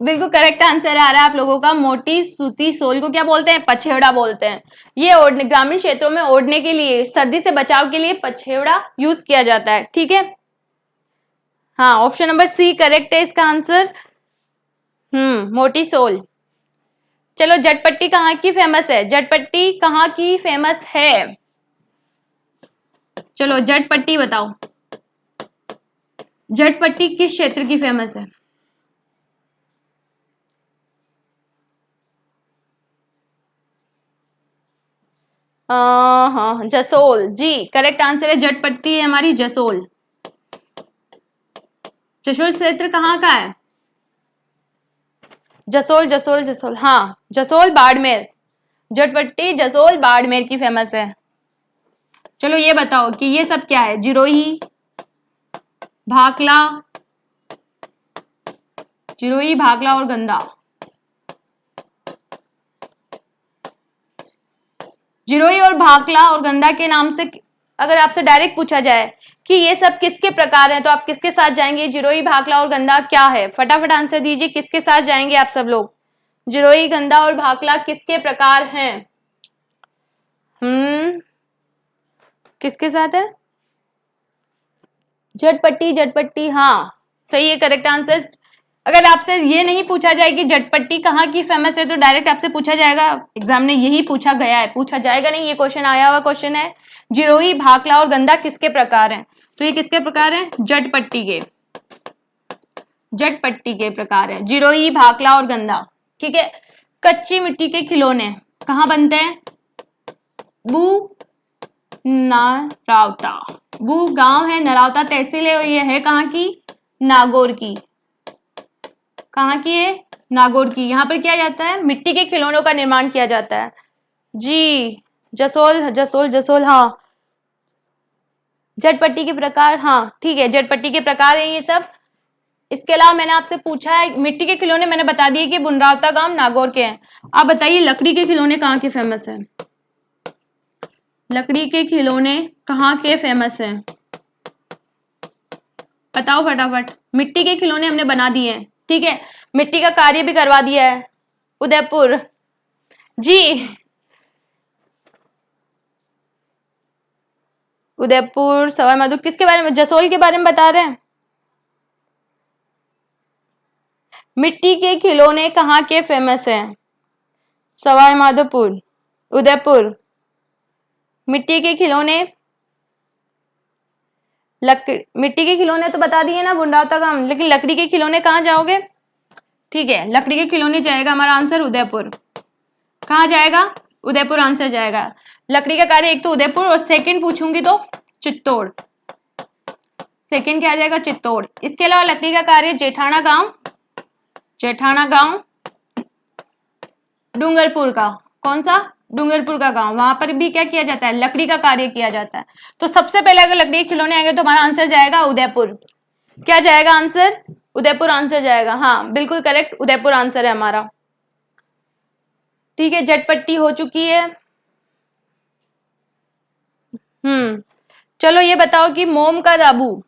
Speaker 1: बिल्कुल करेक्ट आंसर आ रहा है आप लोगों का। मोटी सूती सोल को क्या बोलते हैं? पछेवड़ा बोलते हैं। ये ओढ़ने, ग्रामीण क्षेत्रों में ओढ़ने के लिए, सर्दी से बचाव के लिए पछेवड़ा यूज किया जाता है, ठीक है। हाँ, ऑप्शन नंबर सी करेक्ट है इसका आंसर। मोटी सोल। चलो, झटपट्टी कहाँ की फेमस है? झटपट्टी कहाँ की फेमस है? चलो झटपट्टी बताओ, झटपट्टी किस क्षेत्र की फेमस है? हाँ, जसोल जी, करेक्ट आंसर है। झटपट्टी है हमारी जसोल। जसोल क्षेत्र कहाँ का है? जसोल जसोल जसोल, हाँ, जसोल बाड़मेर। झटपट्टी जसोल बाड़मेर की फेमस है। चलो ये बताओ कि ये सब क्या है? जिरोही, भाकला, जिरोही, भाकला और गंदा। जिरोही और भाकला और गंदा के नाम से अगर आपसे डायरेक्ट पूछा जाए कि ये सब किसके प्रकार हैं, तो आप किसके साथ जाएंगे? जिरोही, भाकला और गंदा क्या है? फटाफट आंसर दीजिए, किसके साथ जाएंगे आप सब लोग? जिरोही, गंदा और भाकला किसके प्रकार हैं? किसके साथ है? झटपट्टी, झटपट्टी, हाँ सही है, करेक्ट आंसर। अगर आपसे ये नहीं पूछा जाए कि झटपट्टी कहाँ की फेमस है, तो डायरेक्ट आपसे पूछा जाएगा, एग्जाम ने यही पूछा गया है, पूछा जाएगा नहीं, ये क्वेश्चन आया हुआ क्वेश्चन है, जिरोही, भाकला और गंदा किसके प्रकार हैं? तो ये किसके प्रकार हैं? झटपट्टी के, झटपट्टी के प्रकार है, जिरोही, भाकला और गंदा, ठीक है। कच्ची मिट्टी के खिलौने कहाँ बनते हैं? बू नरावता, बू गांव है, नरावता तहसील है, और ये है कहाँ की? नागौर की। कहाँ की है? नागौर की। यहाँ पर किया जाता है, मिट्टी के खिलौनों का निर्माण किया जाता है जी। जसोल जसोल जसोल, हाँ। झटपट्टी के प्रकार, हाँ ठीक है, झटपट्टी के प्रकार है ये सब। इसके अलावा मैंने आपसे पूछा है मिट्टी के खिलौने, मैंने बता दिए कि बुनरावता गांव नागौर के हैं। आप बताइए लकड़ी के खिलौने कहाँ के फेमस है? लकड़ी के खिलौने कहाँ के फेमस हैं? बताओ फटाफट। मिट्टी के खिलौने हमने बना दिए हैं, ठीक है, मिट्टी का कार्य भी करवा दिया है। उदयपुर जी, उदयपुर, सवाई माधोपुर। किसके बारे में? जसोल के बारे में बता रहे हैं। मिट्टी के खिलौने कहाँ के फेमस हैं? सवाई माधोपुर, उदयपुर। मिट्टी के खिलौने, मिट्टी के खिलौने तो बता दिए ना, बुंडावता गांव, लेकिन लकड़ी के खिलौने कहाँ जाओगे? ठीक है, लकड़ी के खिलौने जाएगा हमारा आंसर उदयपुर। कहाँ जाएगा? उदयपुर आंसर जाएगा। लकड़ी का कार्य एक तो उदयपुर, और सेकंड पूछूंगी तो चित्तौड़। सेकंड क्या आ जाएगा? चित्तौड़। इसके अलावा लकड़ी का कार्य जेठाना गांव, जेठाना गांव, डूंगरपुर का। कौन सा? डूंगरपुर का गांव। वहां पर भी क्या किया जाता है? लकड़ी का कार्य किया जाता है। तो सबसे पहले अगर लकड़ी के खिलौने आएंगे तो हमारा आंसर जाएगा उदयपुर। क्या जाएगा आंसर? उदयपुर आंसर जाएगा। हाँ बिल्कुल करेक्ट, उदयपुर आंसर है हमारा। ठीक है, झटपट्टी हो चुकी है। चलो ये बताओ कि मोम का दाबू,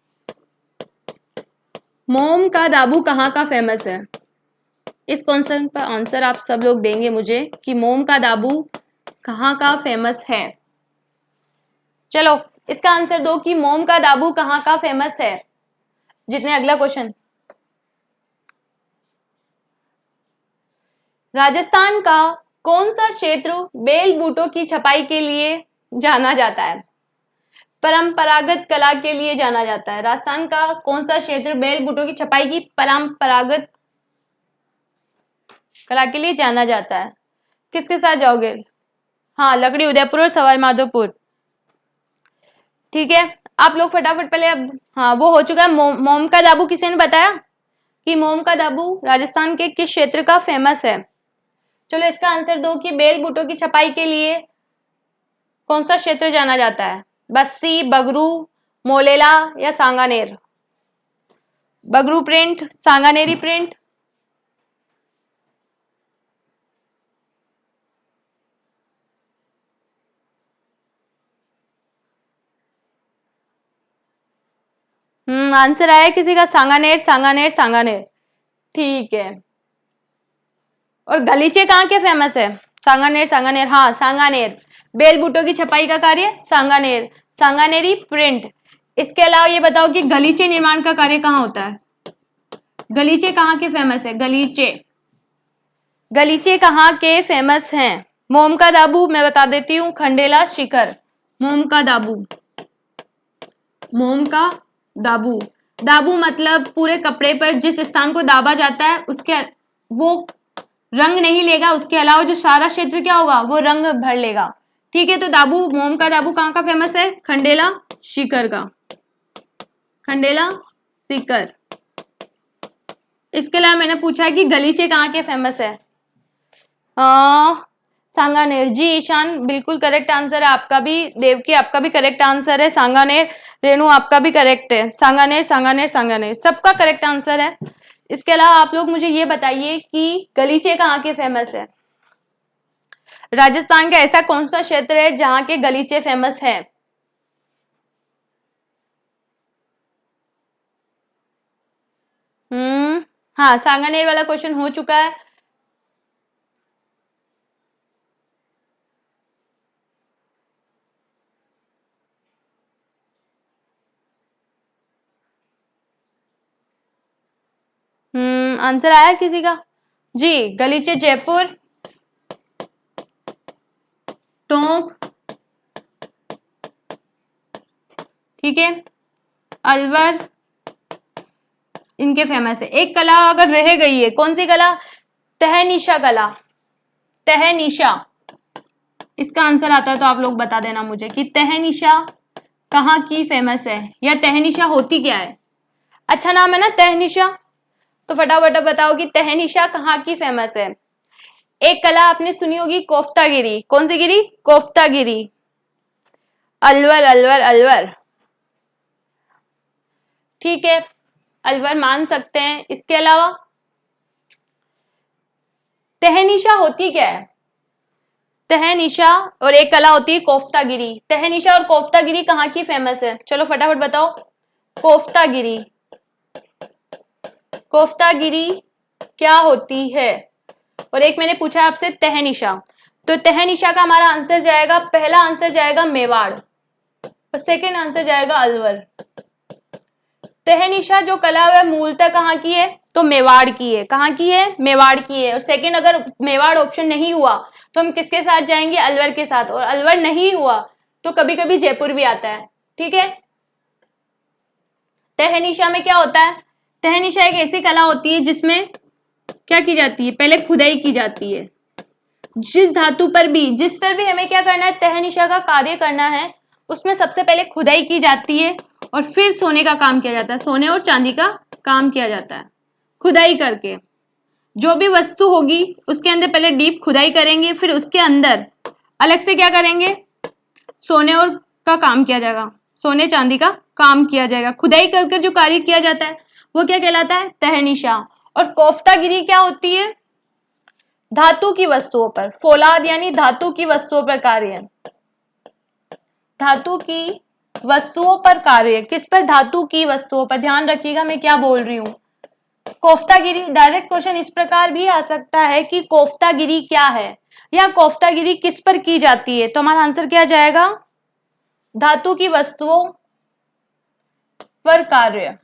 Speaker 1: मोम का दाबू कहाँ का फेमस है? इस क्वेश्चन पर आंसर आप सब लोग देंगे मुझे कि मोम का दाबू कहाँ का फेमस है। चलो इसका आंसर दो कि मोम का दाबू कहाँ का फेमस है। जितने अगला क्वेश्चन, राजस्थान का कौन सा क्षेत्र बेल बूटों की छपाई के लिए जाना जाता है? परंपरागत कला के लिए जाना जाता है। राजस्थान का कौन सा क्षेत्र बेल बूटों की छपाई की परंपरागत कला के लिए जाना जाता है? किसके साथ जाओगे? हाँ लकड़ी, उदयपुर और सवाई माधोपुर। ठीक है, आप लोग फटाफट पहले अब, हाँ वो हो चुका है। मोम का दाबू किसी ने बताया कि मोम का दाबू राजस्थान के किस क्षेत्र का फेमस है? चलो इसका आंसर दो कि बेल बूटों की छपाई के लिए कौन सा क्षेत्र जाना जाता है? बस्सी, बगरू, मोलेला या Sanganer? Bagru print, Sanganeri print? Answer आया किसी का? सांगानेर, सांगानेर, सांगानेर। ठीक है, और गलीचे कहाँ के फेमस है? सांगानेर, सांगानेर, हाँ सांगानेर। बेल बूटों की छपाई का कार्य सांगानेर, सांगानेरी प्रिंट। इसके अलावा ये बताओ कि गलीचे निर्माण का कार्य कहाँ होता है? गलीचे कहाँ के फेमस है? गलीचे, गलीचे कहाँ के फेमस हैं? मोम का दाबू मैं बता देती हूँ, खंडेला, शिखर। मोम का दाबू, मोम का दाबू, दाबू मतलब पूरे कपड़े पर जिस स्थान को दाबा जाता है उसके वो रंग नहीं लेगा, उसके अलावा जो सारा क्षेत्र क्या होगा वो रंग भर लेगा। ठीक है, तो दाबू, मोम का दाबू कहाँ का फेमस है? खंडेला, सीकर का। खंडेला, सीकर। इसके अलावा मैंने पूछा कि गलीचे कहाँ के फेमस है? सांगानेर। जी ईशान बिल्कुल करेक्ट आंसर है आपका भी। देवकी आपका भी करेक्ट आंसर है सांगानेर। रेणु आपका भी करेक्ट है, सांगानेर, सांगानेर, सांगानेर, सबका करेक्ट आंसर है। इसके अलावा आप लोग मुझे ये बताइए कि गलीचे कहाँ के फेमस है? राजस्थान का ऐसा कौन सा क्षेत्र है जहां के गलीचे फेमस है? हाँ सांगानेर वाला क्वेश्चन हो चुका है। आंसर आया किसी का? जी गलीचे जयपुर, टोंक, ठीक है, अलवर, इनके फेमस है। एक कला अगर रह गई है, कौन सी कला? तहनीशा कला, तहनीशा। इसका आंसर आता है तो आप लोग बता देना मुझे कि तहनीशा कहाँ की फेमस है, या तहनीशा होती क्या है? अच्छा नाम है ना तहनीशा, तो फटाफट बताओ कि तहनीशा कहाँ की फेमस है। एक कला आपने सुनी होगी कोफ्तागिरी। कौन सी गिरी? कोफ्तागिरी। अलवर, अलवर, अलवर। ठीक है, अलवर मान सकते हैं। इसके अलावा तहनीशा होती क्या है? तहनीशा और एक कला होती है कोफ्तागिरी। तहनीशा और कोफ्तागिरी कहाँ की फेमस है? चलो फटाफट बताओ। कोफ्तागिरी, कोफ्तागिरी क्या होती है? और एक मैंने पूछा आपसे तहनीशा, तो तहनीशा का हमारा आंसर जाएगा, पहला आंसर जाएगा मेवाड़ और सेकंड आंसर जाएगा अलवर। तहनीशा जो कला है मूलतः कहाँ की है? तो मेवाड़ की है। कहाँ की है? मेवाड़ की है। और सेकंड अगर मेवाड़ ऑप्शन नहीं हुआ तो हम किसके साथ जाएंगे? अलवर के साथ। और अलवर नहीं हुआ तो कभी कभी जयपुर भी आता है। ठीक है, तहनीशा में क्या होता है? तहनीशा एक ऐसी कला होती है जिसमें क्या की जाती है? पहले खुदाई की जाती है। जिस धातु पर भी, जिस पर भी हमें क्या करना है? तहनीशा का कार्य करना है, उसमें सबसे पहले खुदाई की जाती है और फिर सोने का काम किया जाता है। सोने और चांदी का काम किया जाता है खुदाई करके। जो भी वस्तु होगी उसके अंदर पहले डीप खुदाई करेंगे, फिर उसके अंदर अलग से क्या करेंगे, सोने और का काम किया जाएगा, सोने चांदी का काम किया जाएगा। खुदाई कर कर जो कार्य किया जाता है वो क्या कहलाता है, तहनीशा। और कोफ्तागिरी क्या होती है, धातु की वस्तुओं पर, फौलाद यानी धातु की वस्तुओं पर कार्य, धातु की वस्तुओं पर कार्य, किस पर, धातु की वस्तुओं पर। ध्यान रखिएगा मैं क्या बोल रही हूं। कोफ्तागिरी, डायरेक्ट क्वेश्चन इस प्रकार भी आ सकता है कि कोफ्तागिरी क्या है या कोफ्तागिरी किस पर की जाती है, तो हमारा आंसर क्या जाएगा, धातु की वस्तुओं पर कार्य।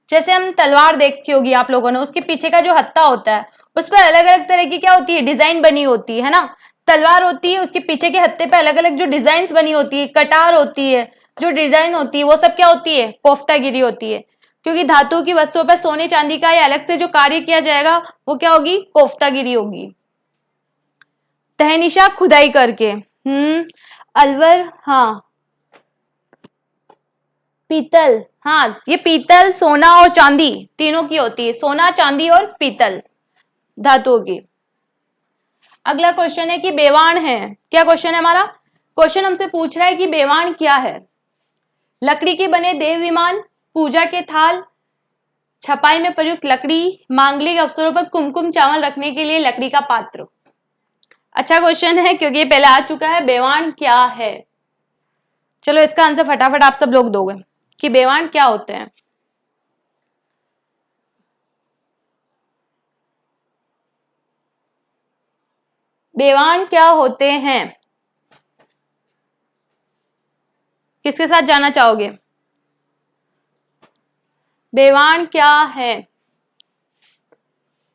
Speaker 1: जैसे हम तलवार देखी होगी आप लोगों ने, उसके पीछे का जो हत्था होता है उस पर अलग अलग तरह की क्या होती है, डिजाइन बनी होती है ना। तलवार होती है, उसके पीछे के हत्थे पे अलग अलग जो डिजाइन बनी होती है, कटार होती है, जो डिजाइन होती है वो सब क्या होती है, कोफ्तागिरी होती है। क्योंकि धातु की वस्तुओं पर सोने चांदी का या अलग से जो कार्य किया जाएगा वो क्या होगी, कोफ्तागिरी होगी। तहनीशा खुदाई करके, अलवर, हाँ, पीतल, हाँ ये पीतल, सोना और चांदी तीनों की होती है, सोना चांदी और पीतल धातुओं की। अगला क्वेश्चन है कि बेवाण है, क्या क्वेश्चन है हमारा, क्वेश्चन हमसे पूछ रहा है कि बेवाण क्या है। लकड़ी के बने देव विमान, पूजा के थाल, छपाई में प्रयुक्त लकड़ी, मांगलिक अवसरों पर कुमकुम चावल रखने के लिए लकड़ी का पात्र। अच्छा क्वेश्चन है क्योंकि ये पहले आ चुका है, बेवाण क्या है। चलो इसका आंसर फटाफट आप सब लोग दोगे कि बेवाण क्या होते हैं। बेवाण क्या होते हैं, किसके साथ जाना चाहोगे, बेवाण क्या है।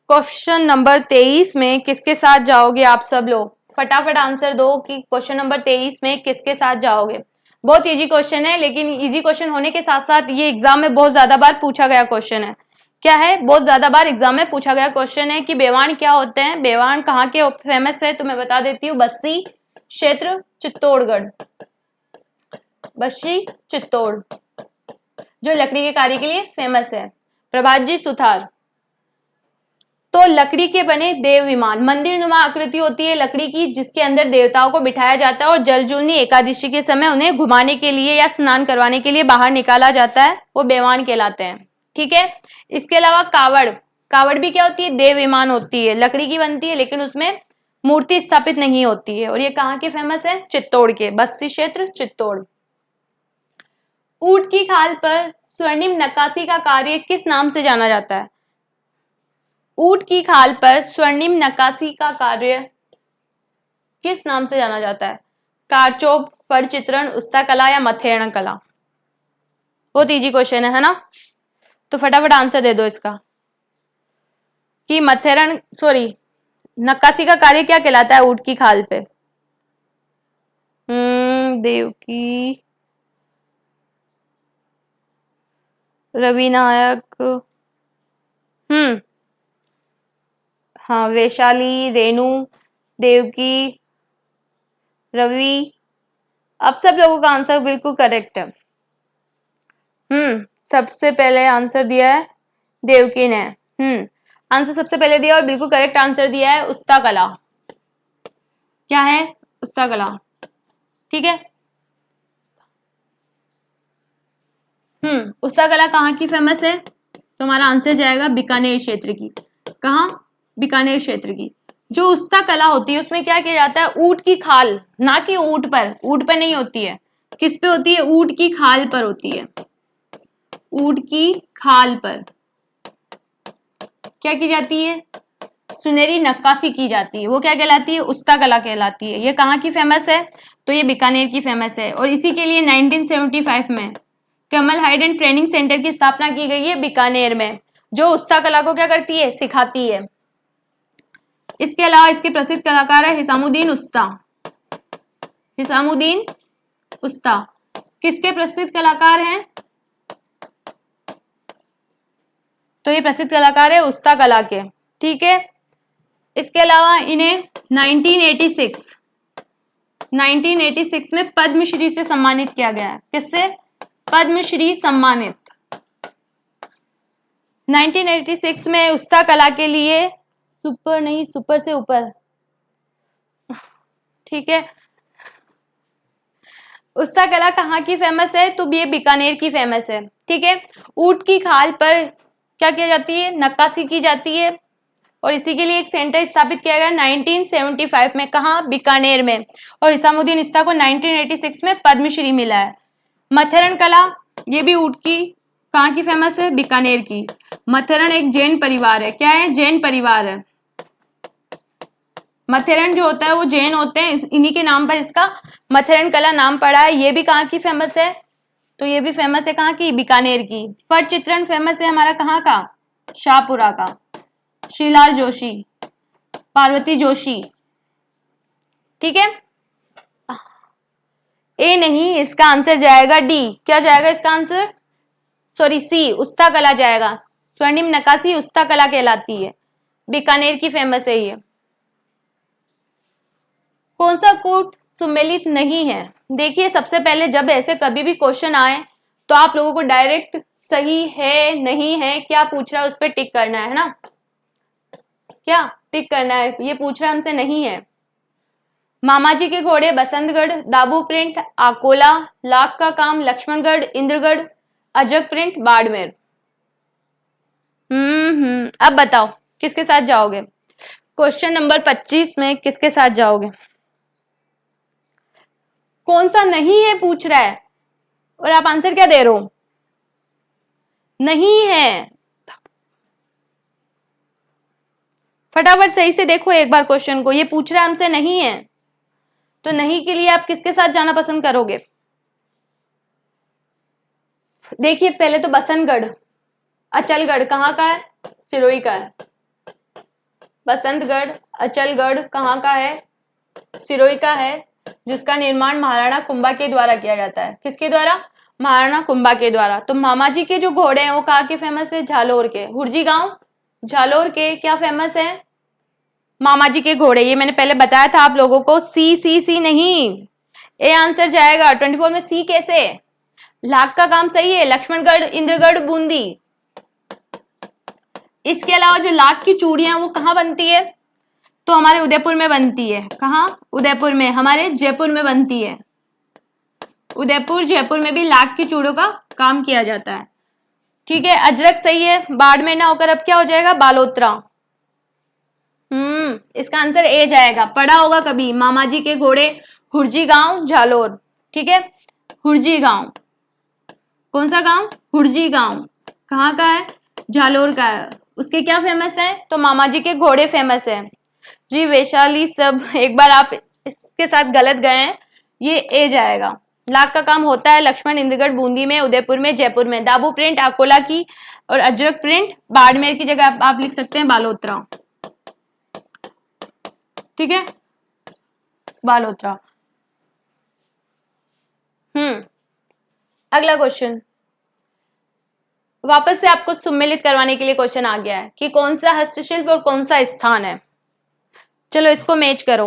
Speaker 1: क्वेश्चन नंबर 23 में किसके साथ जाओगे आप सब लोग, फटाफट आंसर दो कि क्वेश्चन नंबर 23 में किसके साथ जाओगे। बहुत इजी क्वेश्चन है, लेकिन इजी क्वेश्चन होने के साथ साथ ये एग्जाम में बहुत ज्यादा बार पूछा गया क्वेश्चन है। क्या है, बहुत ज्यादा बार एग्जाम में पूछा गया क्वेश्चन है कि बेवाण क्या होते हैं। बेवाण कहाँ के फेमस है तो मैं बता देती हूँ, बस्सी क्षेत्र चित्तौड़गढ़, बस्सी चित्तौड़, जो लकड़ी के कार्य के लिए फेमस है। प्रभात जी सुथार। तो लकड़ी के बने देव विमान, मंदिर नुमा आकृति होती है लकड़ी की, जिसके अंदर देवताओं को बिठाया जाता है और जलजूलनी एकादशी के समय उन्हें घुमाने के लिए या स्नान करवाने के लिए बाहर निकाला जाता है, वो बेवाण कहलाते हैं। ठीक है, इसके अलावा कावड़, कावड़ भी क्या होती है, देव विमान होती है, लकड़ी की बनती है लेकिन उसमें मूर्ति स्थापित नहीं होती है। और ये कहाँ के फेमस है, चित्तौड़ के, बस्सी क्षेत्र चित्तौड़। ऊंट की खाल पर स्वर्णिम नक्काशी का कार्य किस नाम से जाना जाता है। ऊंट की खाल पर स्वर्णिम नक्काशी का कार्य किस नाम से जाना जाता है, कारचोप, फर चित्रण, उस्ता कला या मथेरण कला। बहुत इजी क्वेश्चन है ना, तो फटाफट आंसर दे दो इसका कि मथेरण, सॉरी, नक्काशी का कार्य क्या कहलाता है ऊंट की खाल पे। देव की, रवि नायक, हाँ, वैशाली, रेणु, देवकी, रवि, अब सब लोगों का आंसर बिल्कुल करेक्ट है। सबसे पहले आंसर दिया है देवकी ने, आंसर सबसे पहले दिया और बिल्कुल करेक्ट आंसर दिया है उस्ता कला। क्या है, उस्ता कला। ठीक है, उस्ता कला कहाँ की फेमस है, तो हमारा आंसर जाएगा बीकानेर क्षेत्र की। कहाँ, बीकानेर क्षेत्र की। जो उस्ता कला होती है उसमें क्या किया जाता है, ऊंट की खाल, ना कि ऊंट पर नहीं होती है, किस पे होती है, ऊंट की खाल पर होती है। ऊंट की खाल पर क्या की जाती है, सुनहरी नक्काशी की जाती है, वो क्या कहलाती है, उस्ता कला कहलाती है। ये कहाँ की फेमस है, तो ये बीकानेर की फेमस है। और इसी के लिए 1975 में कमल हाइडेन ट्रेनिंग सेंटर की स्थापना की गई है बीकानेर में, जो उस्ता कला को क्या करती है, सिखाती है। इसके अलावा इसके प्रसिद्ध कलाकार है हिसामुद्दीन उस्ता। हिसामुद्दीन उस्ता किसके प्रसिद्ध कलाकार हैं, तो ये प्रसिद्ध कलाकार है उस्ता कला के। ठीक है, इसके अलावा इन्हें 1986 में पद्मश्री से सम्मानित किया गया है। किससे, पद्मश्री सम्मानित। 1986 में उस्ता कला के लिए सुपर नहीं, सुपर से ऊपर, ठीक है। उस्ता कला कहाँ की फेमस है? तो ये बीकानेर की फेमस है, ठीक है। ऊंट की खाल पर क्या किया जाती है? नक्काशी की जाती है, और इसी के लिए एक सेंटर स्थापित किया गया 1975 में। कहाँ? बीकानेर में। और हिसामुद्दीन इस्ता को 1986 में पद्मश्री मिला है। मथेरन कला, ये भी ऊंट की, कहाँ की फेमस है? बीकानेर की। मथेरन एक जैन परिवार है। क्या है? जैन परिवार है। मथेरन जो होता है वो जैन होते हैं, इन्हीं के नाम पर इसका मथेरन कला नाम पड़ा है। ये भी कहाँ की फेमस है? तो ये भी फेमस है कहाँ की? बीकानेर की। फट चित्रण फेमस है हमारा कहाँ का? शाहपुरा का। श्रीलाल जोशी, पार्वती जोशी, ठीक है। ए नहीं, इसका आंसर जाएगा डी। क्या जाएगा इसका आंसर? सॉरी सी, उस्ता कला जाएगा। स्वर्णिम नक्काशी उस्ता कला कहलाती है, बीकानेर की फेमस है ये। कौन सा कूट सुमेलित नहीं है? देखिए सबसे पहले जब ऐसे कभी भी क्वेश्चन आए तो आप लोगों को डायरेक्ट सही है नहीं है क्या पूछ रहा है उस पर टिक करना है ना। क्या टिक करना है? ये पूछ रहा है हमसे नहीं है। मामाजी के घोड़े बसंतगढ़, दाबू प्रिंट आकोला, लाख का काम लक्ष्मणगढ़, इंद्रगढ़, अजक प्रिंट बाड़मेर। अब बताओ किसके साथ जाओगे? क्वेश्चन नंबर 25 में किसके साथ जाओगे? कौन सा नहीं है पूछ रहा है और आप आंसर क्या दे रहे हो? नहीं है। फटाफट सही से देखो एक बार क्वेश्चन को, ये पूछ रहा है हमसे नहीं है, तो नहीं के लिए आप किसके साथ जाना पसंद करोगे? देखिए पहले तो बसंतगढ़, अचलगढ़ कहाँ का है? सिरोही का है। बसंतगढ़, अचलगढ़ कहाँ का है? सिरोही का है, जिसका निर्माण महाराणा कुंभा के द्वारा किया जाता है। किसके द्वारा? महाराणा कुंभा के द्वारा। तो मामाजी के जो घोड़े हैं वो कहाँ के फेमस है? झालोर के। हुरजी गांव झालोर के क्या फेमस है? मामाजी के घोड़े। ये मैंने पहले बताया था आप लोगों को। सी सी सी नहीं, ए आंसर जाएगा। 24 में सी कैसे? लाख का काम सही है, लक्ष्मणगढ़, इंद्रगढ़, बूंदी। इसके अलावा जो लाख की चूड़ियां वो कहाँ बनती है? तो हमारे उदयपुर में बनती है। कहाँ? उदयपुर में, हमारे जयपुर में बनती है। उदयपुर जयपुर में भी लाख की चूड़ों का काम किया जाता है, ठीक है। अजरक सही है, बाड़मेर ना होकर अब क्या हो जाएगा? बालोतरा। इसका आंसर ए जाएगा। पढ़ा होगा कभी, मामाजी के घोड़े, हुरजी गांव, झालोर, ठीक है। हुरजी गांव, कौन सा गांव? हुरजी गांव। कहाँ का है? झालोर का है। उसके क्या फेमस है? तो मामाजी के घोड़े फेमस है जी। वैशाली सब एक बार आप इसके साथ गलत गए हैं, ये ए जाएगा। लाख का काम होता है लक्ष्मण, इंद्रगढ़, बूंदी में, उदयपुर में, जयपुर में। दाबू प्रिंट अकोला की, और अजरक प्रिंट बाड़मेर की जगह आप लिख सकते हैं बालोतरा, ठीक है। बालोतरा। अगला क्वेश्चन वापस से आपको सम्मिलित करवाने के लिए क्वेश्चन आ गया है कि कौन सा हस्तशिल्प और कौन सा स्थान है। चलो इसको मैच करो,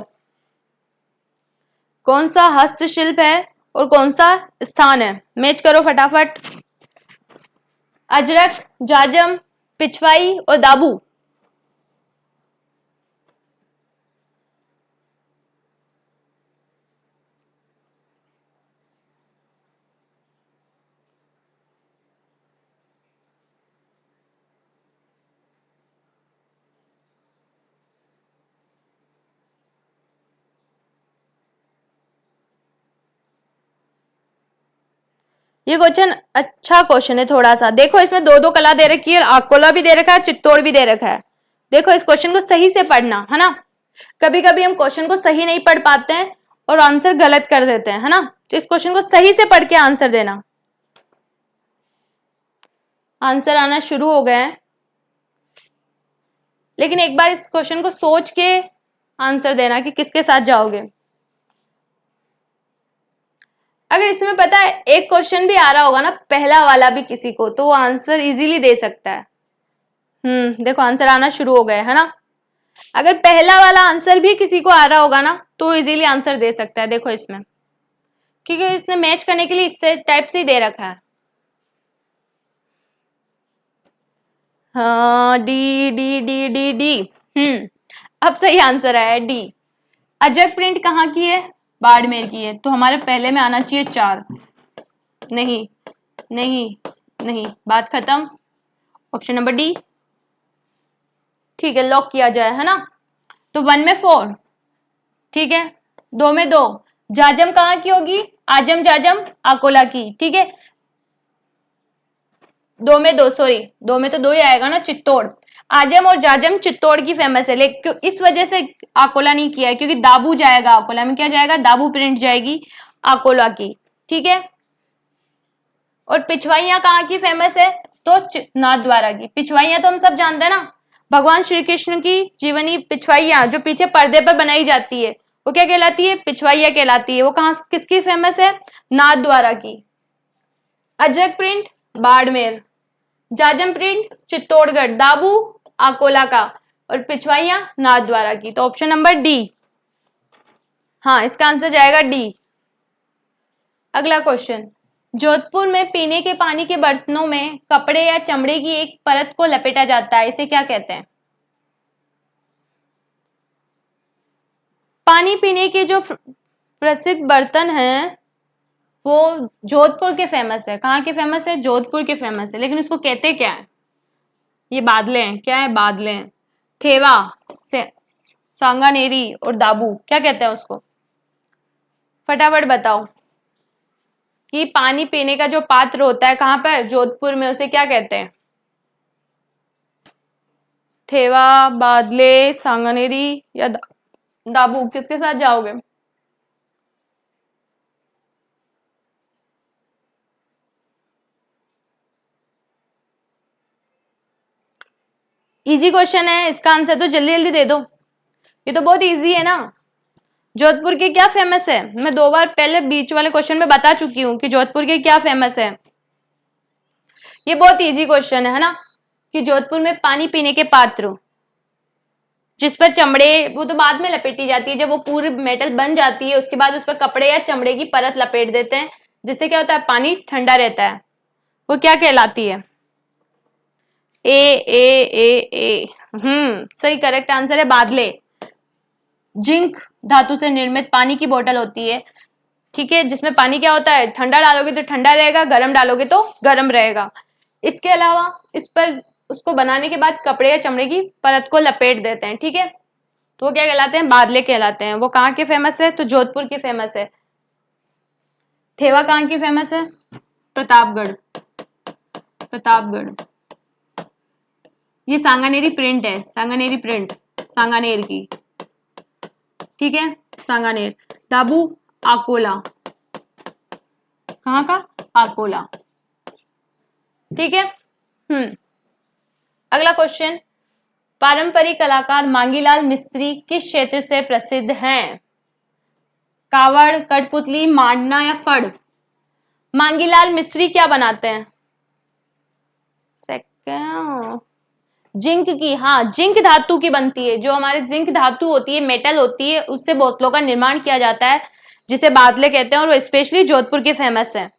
Speaker 1: कौन सा हस्तशिल्प है और कौन सा स्थान है, मैच करो फटाफट। अजरक, जाजम, पिछवाई और दाबू। ये क्वेश्चन अच्छा क्वेश्चन है थोड़ा सा। देखो इसमें दो दो कला दे रखी है, अकोला भी दे रखा है, चित्तौड़ भी दे रखा है। देखो इस क्वेश्चन को सही से पढ़ना है ना। कभी कभी हम क्वेश्चन को सही नहीं पढ़ पाते हैं और आंसर गलत कर देते हैं, है ना। तो इस क्वेश्चन को सही से पढ़ के आंसर देना। आंसर आना शुरू हो गए हैं, लेकिन एक बार इस क्वेश्चन को सोच के आंसर देना कि किसके साथ जाओगे। अगर इसमें पता है एक क्वेश्चन भी आ रहा होगा ना, पहला वाला भी किसी को, तो वो आंसर इजीली दे सकता है। देखो आंसर आना शुरू हो गए है ना। अगर पहला वाला आंसर भी किसी को आ रहा होगा ना तो इजीली आंसर दे सकता है। देखो इसमें, क्योंकि इसने मैच करने के लिए इस टाइप से ही दे रखा है। हाँ, D D D D D. अब सही आंसर है डी। अजक प्रिंट कहाँ की है? बाड़मेर की है। तो हमारे पहले में आना चाहिए 4। नहीं नहीं नहीं, बात खत्म। Option number D. ठीक है, लॉक किया जाए, है ना। तो 1 में 4, ठीक है, 2 में 2। जाजम कहाँ की होगी? आजम जाजम अकोला की, ठीक है। 2 में 2, सॉरी 2 में तो 2 ही आएगा ना, चित्तौड़। आजम और जाजम चित्तौड़ की फेमस है, लेकिन इस वजह से अकोला नहीं किया है क्योंकि दाबू जाएगा अकोला में। क्या जाएगा? दाबू प्रिंट जाएगी अकोला की, ठीक है। और पिछवाइयां कहाँ की फेमस है? तो नाथद्वारा की। पिछवाइयां तो हम सब जानते हैं ना, भगवान श्री कृष्ण की जीवनी पिछवाइयां जो पीछे पर्दे पर बनाई जाती है वो क्या कहलाती है? पिछवाइया कहलाती है। वो कहाँ किसकी फेमस है? नाथद्वारा की। अजरक प्रिंट बाड़मेर, जाजम प्रिंट चित्तौड़गढ़, दाबू अकोला का, और पिछवाइया नाथद्वारा की। तो ऑप्शन नंबर डी, हाँ इसका आंसर जाएगा डी। अगला क्वेश्चन, जोधपुर में पीने के पानी के बर्तनों में कपड़े या चमड़े की एक परत को लपेटा जाता है, इसे क्या कहते हैं? पानी पीने के जो प्रसिद्ध बर्तन हैं वो जोधपुर के फेमस है। कहाँ के फेमस है? जोधपुर के फेमस है, लेकिन उसको कहते क्या है? ये बादले हैं। क्या है? बादले हैं। थेवा, सांगानेरी और दाबू, क्या कहते हैं उसको? फटाफट बताओ कि पानी पीने का जो पात्र होता है कहाँ पर? जोधपुर में, उसे क्या कहते हैं? थेवा, बादले, सांगानेरी या दाबू, किसके साथ जाओगे? इजी क्वेश्चन है, इसका आंसर तो जल्दी जल्दी दे दो। ये तो बहुत इजी है ना। जोधपुर के क्या फेमस है? मैं 2 बार पहले बीच वाले क्वेश्चन में बता चुकी हूं कि जोधपुर के क्या फेमस है। ये बहुत इजी क्वेश्चन है ना, कि जोधपुर में पानी पीने के पात्र जिस पर चमड़े, वो तो बाद में लपेटी जाती है, जब वो पूरी मेटल बन जाती है उसके बाद उस पर कपड़े या चमड़े की परत लपेट देते हैं, जिससे क्या होता है? पानी ठंडा रहता है। वो क्या कहलाती है? ए। सही करेक्ट आंसर है बादले। जिंक धातु से निर्मित पानी की बोतल होती है, ठीक है, जिसमें पानी क्या होता है? ठंडा डालोगे तो ठंडा रहेगा, गर्म डालोगे तो गर्म रहेगा। इसके अलावा इस पर उसको बनाने के बाद कपड़े या चमड़े की परत को लपेट देते हैं, ठीक है। तो वो क्या कहलाते हैं? बादले कहलाते हैं। वो कहाँ के फेमस है? तो जोधपुर की फेमस है। थेवा कहाँ की फेमस है? प्रतापगढ़। प्रतापगढ़। ये सांगानेरी प्रिंट है, सांगानेरी प्रिंट, सांगानेर की, ठीक है, सांगानेर। दाबू अकोला, कहाँ का? अकोला, ठीक है। अगला क्वेश्चन, पारंपरिक कलाकार मांगीलाल मिस्त्री किस क्षेत्र से प्रसिद्ध हैं? कावड़, कठपुतली, मांडना या फड़? मांगीलाल मिस्त्री क्या बनाते हैं? सेकंड, जिंक की, हाँ जिंक धातु की बनती है। जो हमारे जिंक धातु होती है, मेटल होती है, उससे बोतलों का निर्माण किया जाता है, जिसे बादले कहते हैं, और वो स्पेशली जोधपुर के फेमस है।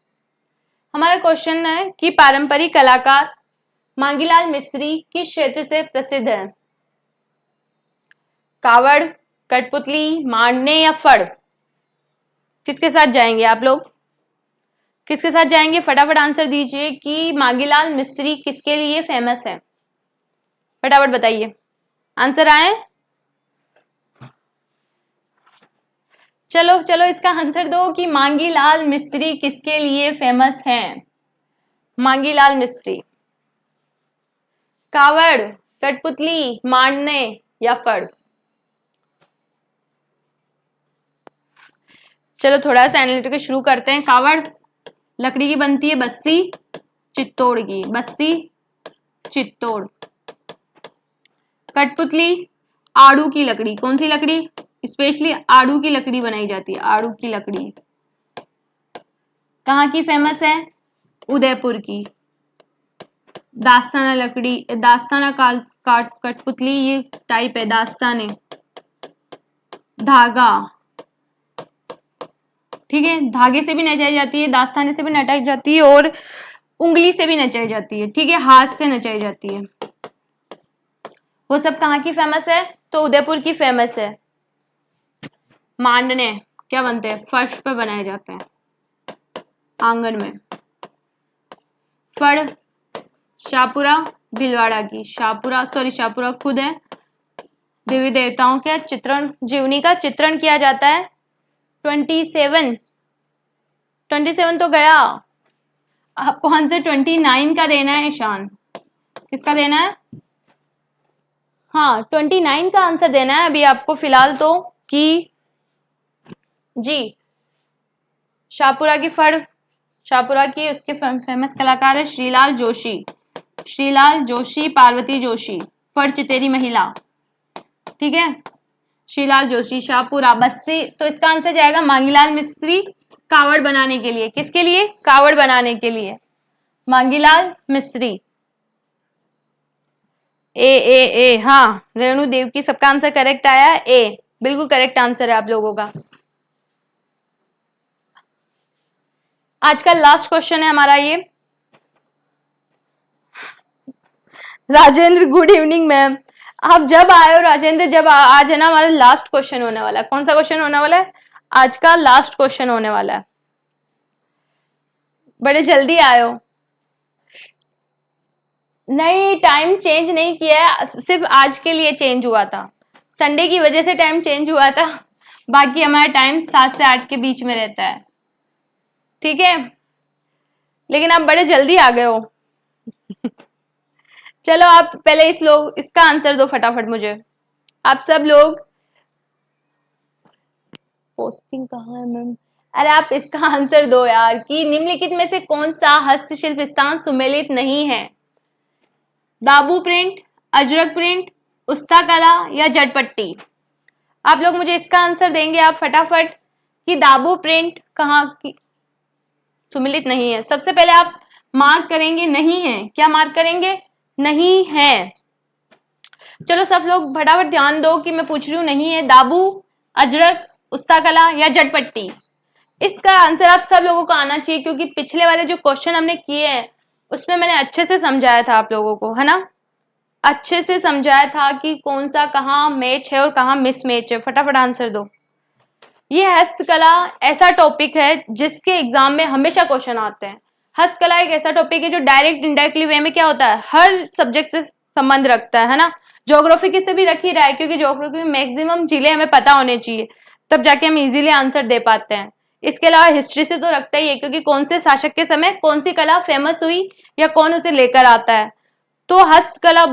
Speaker 1: हमारा क्वेश्चन है कि पारंपरिक कलाकार मांगीलाल मिस्त्री किस क्षेत्र से प्रसिद्ध है? कावड़, कठपुतली, मांडने या फड़? किसके साथ जाएंगे आप लोग? किसके साथ जाएंगे? फटाफट आंसर दीजिए कि मांगीलाल मिस्त्री किसके लिए फेमस है। फटाफट बताइए, आंसर आए। चलो चलो, इसका आंसर दो कि मांगीलाल मिस्त्री किसके लिए फेमस है। मांगीलाल मिस्त्री, कावड़, कठपुतली, मांडने या फड़? चलो थोड़ा सा एनालिटिकल शुरू करते हैं। कावड़ लकड़ी की बनती है, बस्सी चित्तौड़ की, बस्सी चित्तौड़। कठपुतली आड़ू की लकड़ी, कौन सी लकड़ी? स्पेशली आड़ू की लकड़ी बनाई जाती है, आड़ू की लकड़ी। कहाँ की फेमस है? उदयपुर की। दास्ताना लकड़ी, दास्ताना कठपुतली, ये टाइप है दास्ताने। धागा, ठीक है, धागे से भी नचाई जाती है, दास्ताने से भी नचाई जाती है, और उंगली से भी नचाई जाती है, ठीक है, हाथ से नचाई जाती है। वो सब कहाँ की फेमस है? तो उदयपुर की फेमस है। मांडने क्या बनते हैं? फर्श पे बनाए जाते हैं आंगन में। फड़ शाहपुरा भीलवाड़ा की, शाहपुरा खुद है। देवी देवताओं के चित्रण, जीवनी का चित्रण किया जाता है। 27 तो गया, आपको आंसर 29 का देना है ईशान। किसका देना है? हाँ 29 का आंसर देना है अभी आपको फिलहाल तो, कि जी शाहपुरा की फड़, शाहपुरा की उसके फेमस कलाकार है श्रीलाल जोशी, पार्वती जोशी, फड़ चितेरी महिला, ठीक है। श्रीलाल जोशी, शाहपुरा, बस्सी, तो इसका आंसर जाएगा मांगीलाल मिस्त्री, कावड़ बनाने के लिए। किसके लिए? कावड़ बनाने के लिए मांगीलाल मिस्त्री। ए हाँ रेणु देव की, सबका आंसर करेक्ट आया। ए बिल्कुल करेक्ट आंसर है आप लोगों का। आज का लास्ट क्वेश्चन है हमारा ये। राजेंद्र गुड इवनिंग मैम, आप जब आए हो राजेंद्र, जब आज है ना हमारा लास्ट क्वेश्चन होने वाला है। कौन सा क्वेश्चन होने वाला है? आज का लास्ट क्वेश्चन होने वाला है। बड़े जल्दी आए हो। नहीं टाइम चेंज नहीं किया है, सिर्फ आज के लिए चेंज हुआ था, संडे की वजह से टाइम चेंज हुआ था। बाकी हमारा टाइम 7 से 8 के बीच में रहता है, ठीक है। लेकिन आप बड़े जल्दी आ गए हो। चलो आप पहले इसका आंसर दो फटाफट मुझे। आप सब लोग, पोस्टिंग कहाँ है मैम? अरे आप इसका आंसर दो यार, कि निम्नलिखित में से कौन सा हस्तशिल्प स्थान सुमेलित नहीं है? दाबू प्रिंट, अजरक प्रिंट, उस्ता कला या जटपट्टी? आप लोग मुझे इसका आंसर देंगे आप फटाफट, कि दाबू प्रिंट कहाँ की सुमेलित नहीं है। सबसे पहले आप मार्क करेंगे नहीं है। क्या मार्क करेंगे? नहीं है। चलो सब लोग फटाफट ध्यान दो कि मैं पूछ रही हूँ नहीं है। दाबू, अजरक, उस्ता कला या जटपट्टी? इसका आंसर आप सब लोगों को आना चाहिए, क्योंकि पिछले वाले जो क्वेश्चन हमने किए हैं उसमें मैंने अच्छे से समझाया था आप लोगों को, है ना। अच्छे से समझाया था कि कौन सा कहाँ मैच है और कहाँ मिस मैच है। फटाफट आंसर दो। ये हस्तकला ऐसा टॉपिक है जिसके एग्जाम में हमेशा क्वेश्चन आते हैं। हस्तकला एक ऐसा टॉपिक है जो डायरेक्ट इनडायरेक्टली वे में क्या होता है, हर सब्जेक्ट से संबंध रखता है ना। ज्योग्राफी किससे भी रख ही रहा है, क्योंकि ज्योग्राफी में मैक्सिमम जिले हमें पता होने चाहिए, तब जाके हम इजीली आंसर दे पाते हैं। इसके अलावा हिस्ट्री से तो रखता ही है, क्योंकि कौन से शासक के समय कौन सी कला फेमस हुई या कौन उसे लेकर आता है। तो हस्तकला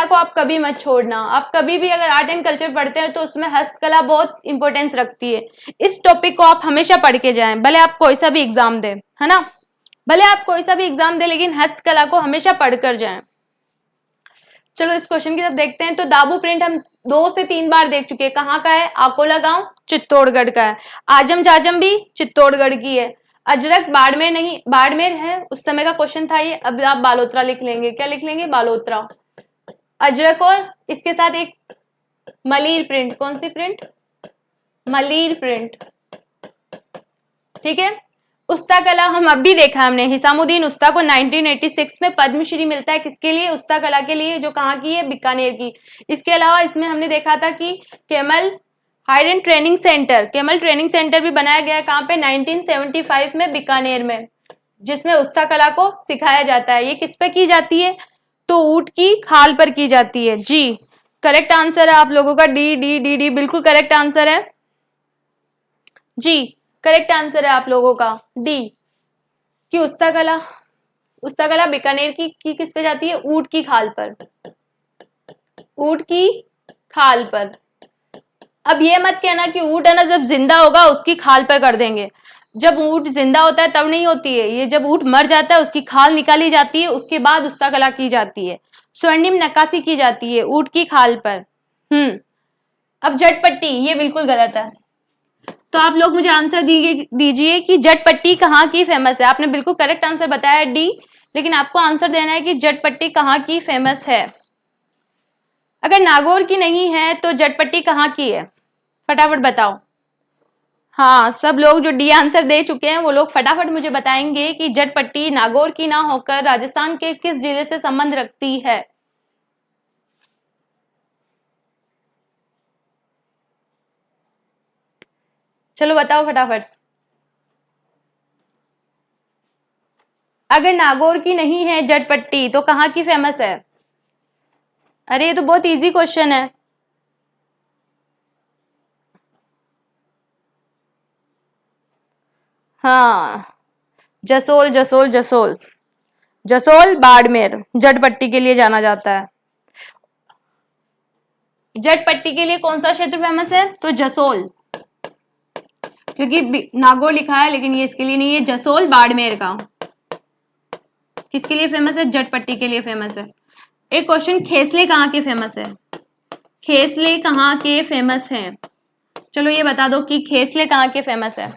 Speaker 1: को आप कभी मत छोड़ना। आप कभी भी अगर आर्ट एंड कल्चर पढ़ते हैं तो उसमें हस्तकला बहुत इंपॉर्टेंस रखती है। इस टॉपिक को आप हमेशा पढ़ के जाएं, भले आप कोई सा भी एग्जाम दे, है ना, भले आप कोई सा भी एग्जाम दे, लेकिन हस्तकला को हमेशा पढ़कर जाएं। चलो इस क्वेश्चन की तरफ देखते हैं। तो दाबू प्रिंट हम 2 से 3 बार देख चुके हैं। कहाँ का है? आकोला गांव, चित्तौड़गढ़ का है। आजम जाजम भी चित्तौड़गढ़ की है। अजरक बाड़मेर नहीं, बाड़मेर है, उस समय का क्वेश्चन था ये। अब आप बालोतरा लिख लेंगे। क्या लिख लेंगे? बालोतरा। अजरक और इसके साथ एक मलीर प्रिंट। कौन सी प्रिंट? मलीर प्रिंट, ठीक है। उस्ता कला हम अब भी देखा हमने, हिसामुद्दीन उस्ता को 1986 में पद्मश्री मिलता है। किसके लिए? उस्ता कला के लिए, जो कहाँ की है? बीकानेर की। इसके अलावा इसमें हमने देखा था कि camel higher training centre, camel training centre भी बनाया गया है। कहाँ पे? 1975 में बीकानेर में, जिसमें उस्ता कला को सिखाया जाता है। ये किस पे की जाती है? तो ऊंट की खाल पर की जाती है। जी करेक्ट आंसर है आप लोगों का, डी डी डी डी बिल्कुल करेक्ट आंसर है जी। करेक्ट आंसर है आप लोगों का डी, कि उस्ता कला बीकानेर की किस पे जाती है? ऊंट की खाल पर, ऊंट की खाल पर। अब ये मत कहना कि ऊंट है ना जब जिंदा होगा उसकी खाल पर कर देंगे। जब ऊंट जिंदा होता है तब नहीं होती है ये, जब ऊंट मर जाता है उसकी खाल निकाली जाती है, उसके बाद उस्ता कला की जाती है, स्वर्णिम नक्काशी की जाती है ऊंट की खाल पर। अब जटपट्टी, ये बिल्कुल गलत है। तो आप लोग मुझे आंसर दीजिए कि जटपट्टी कहाँ की फेमस है। आपने बिल्कुल करेक्ट आंसर बताया डी, लेकिन आपको आंसर देना है कि जटपट्टी कहाँ की फेमस है। अगर नागौर की नहीं है तो जटपट्टी कहाँ की है? फटाफट बताओ। हाँ सब लोग जो डी आंसर दे चुके हैं वो लोग फटाफट मुझे बताएंगे कि जटपट्टी नागौर की ना होकर राजस्थान के किस जिले से संबंध रखती है। चलो बताओ फटाफट। अगर नागौर की नहीं है जटपट्टी तो कहाँ की फेमस है? अरे ये तो बहुत इजी क्वेश्चन है। हाँ, जसोल जसोल जसोल। जसोल बाड़मेर जटपट्टी के लिए जाना जाता है। जटपट्टी के लिए कौन सा क्षेत्र फेमस है? तो जसोल, क्योंकि नागौर लिखा है लेकिन ये इसके लिए नहीं है। जसोल बाड़मेर का किसके लिए फेमस है? जटपट्टी के लिए फेमस है। एक क्वेश्चन, खेसले कहाँ के फेमस है? खेसले कहाँ के फेमस हैं? चलो ये बता दो कि खेसले कहाँ के फेमस है।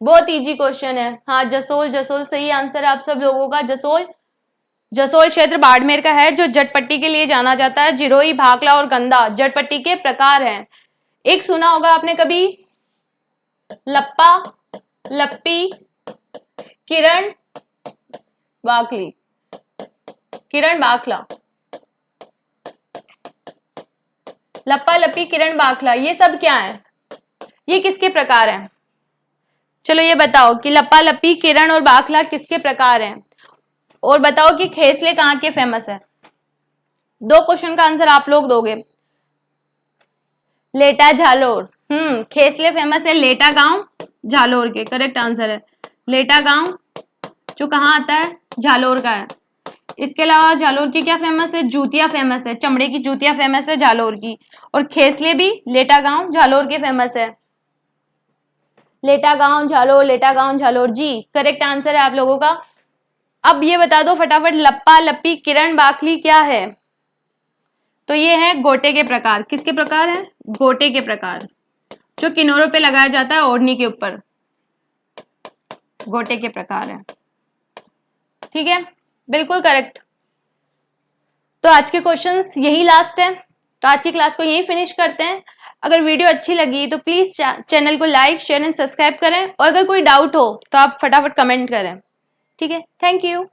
Speaker 1: बहुत इजी क्वेश्चन है। हाँ, जसोल जसोल सही आंसर है आप सब लोगों का। जसोल, जसोल क्षेत्र बाड़मेर का है जो जटपट्टी के लिए जाना जाता है। जिरोई, भाखला और गंदा जटपट्टी के प्रकार हैं। एक सुना होगा आपने कभी, लप्पा, लप्पी, किरण, बाखली, किरण बाखला। लप्पा लप्पी किरण बाखला ये सब क्या है? ये किसके प्रकार हैं? चलो ये बताओ कि लप्पा लप्पी किरण और बाखला किसके प्रकार हैं, और बताओ कि खेसले कहाँ के फेमस है। दो क्वेश्चन का आंसर आप लोग दोगे। लेटा झालोर, खेसले फेमस है लेटा गांव झालोर के, करेक्ट आंसर है लेटा गांव, जो कहाँ आता है? झालोर का है। इसके अलावा झालोर की क्या फेमस है? जूतियां फेमस है, चमड़े की जूतियां फेमस है झालोर की। और खेसले भी लेटा गांव झालोर के फेमस है। लेटा गांव झालोर, लेटा गांव झालोर जी करेक्ट आंसर है आप लोगों का। अब ये बता दो फटाफट, लप्पा लप्पी किरण बाखली क्या है? तो ये है गोटे के प्रकार। किसके प्रकार है? गोटे के प्रकार, जो किनारों पे लगाया जाता है ओढ़नी के ऊपर, गोटे के प्रकार है। ठीक है, बिल्कुल करेक्ट। तो आज के क्वेश्चंस यही लास्ट है, तो आज की क्लास को यही फिनिश करते हैं। अगर वीडियो अच्छी लगी तो प्लीज चैनल को लाइक शेयर एंड सब्सक्राइब करें, और अगर कोई डाउट हो तो आप फटाफट कमेंट करें। ठीक है, थैंक यू।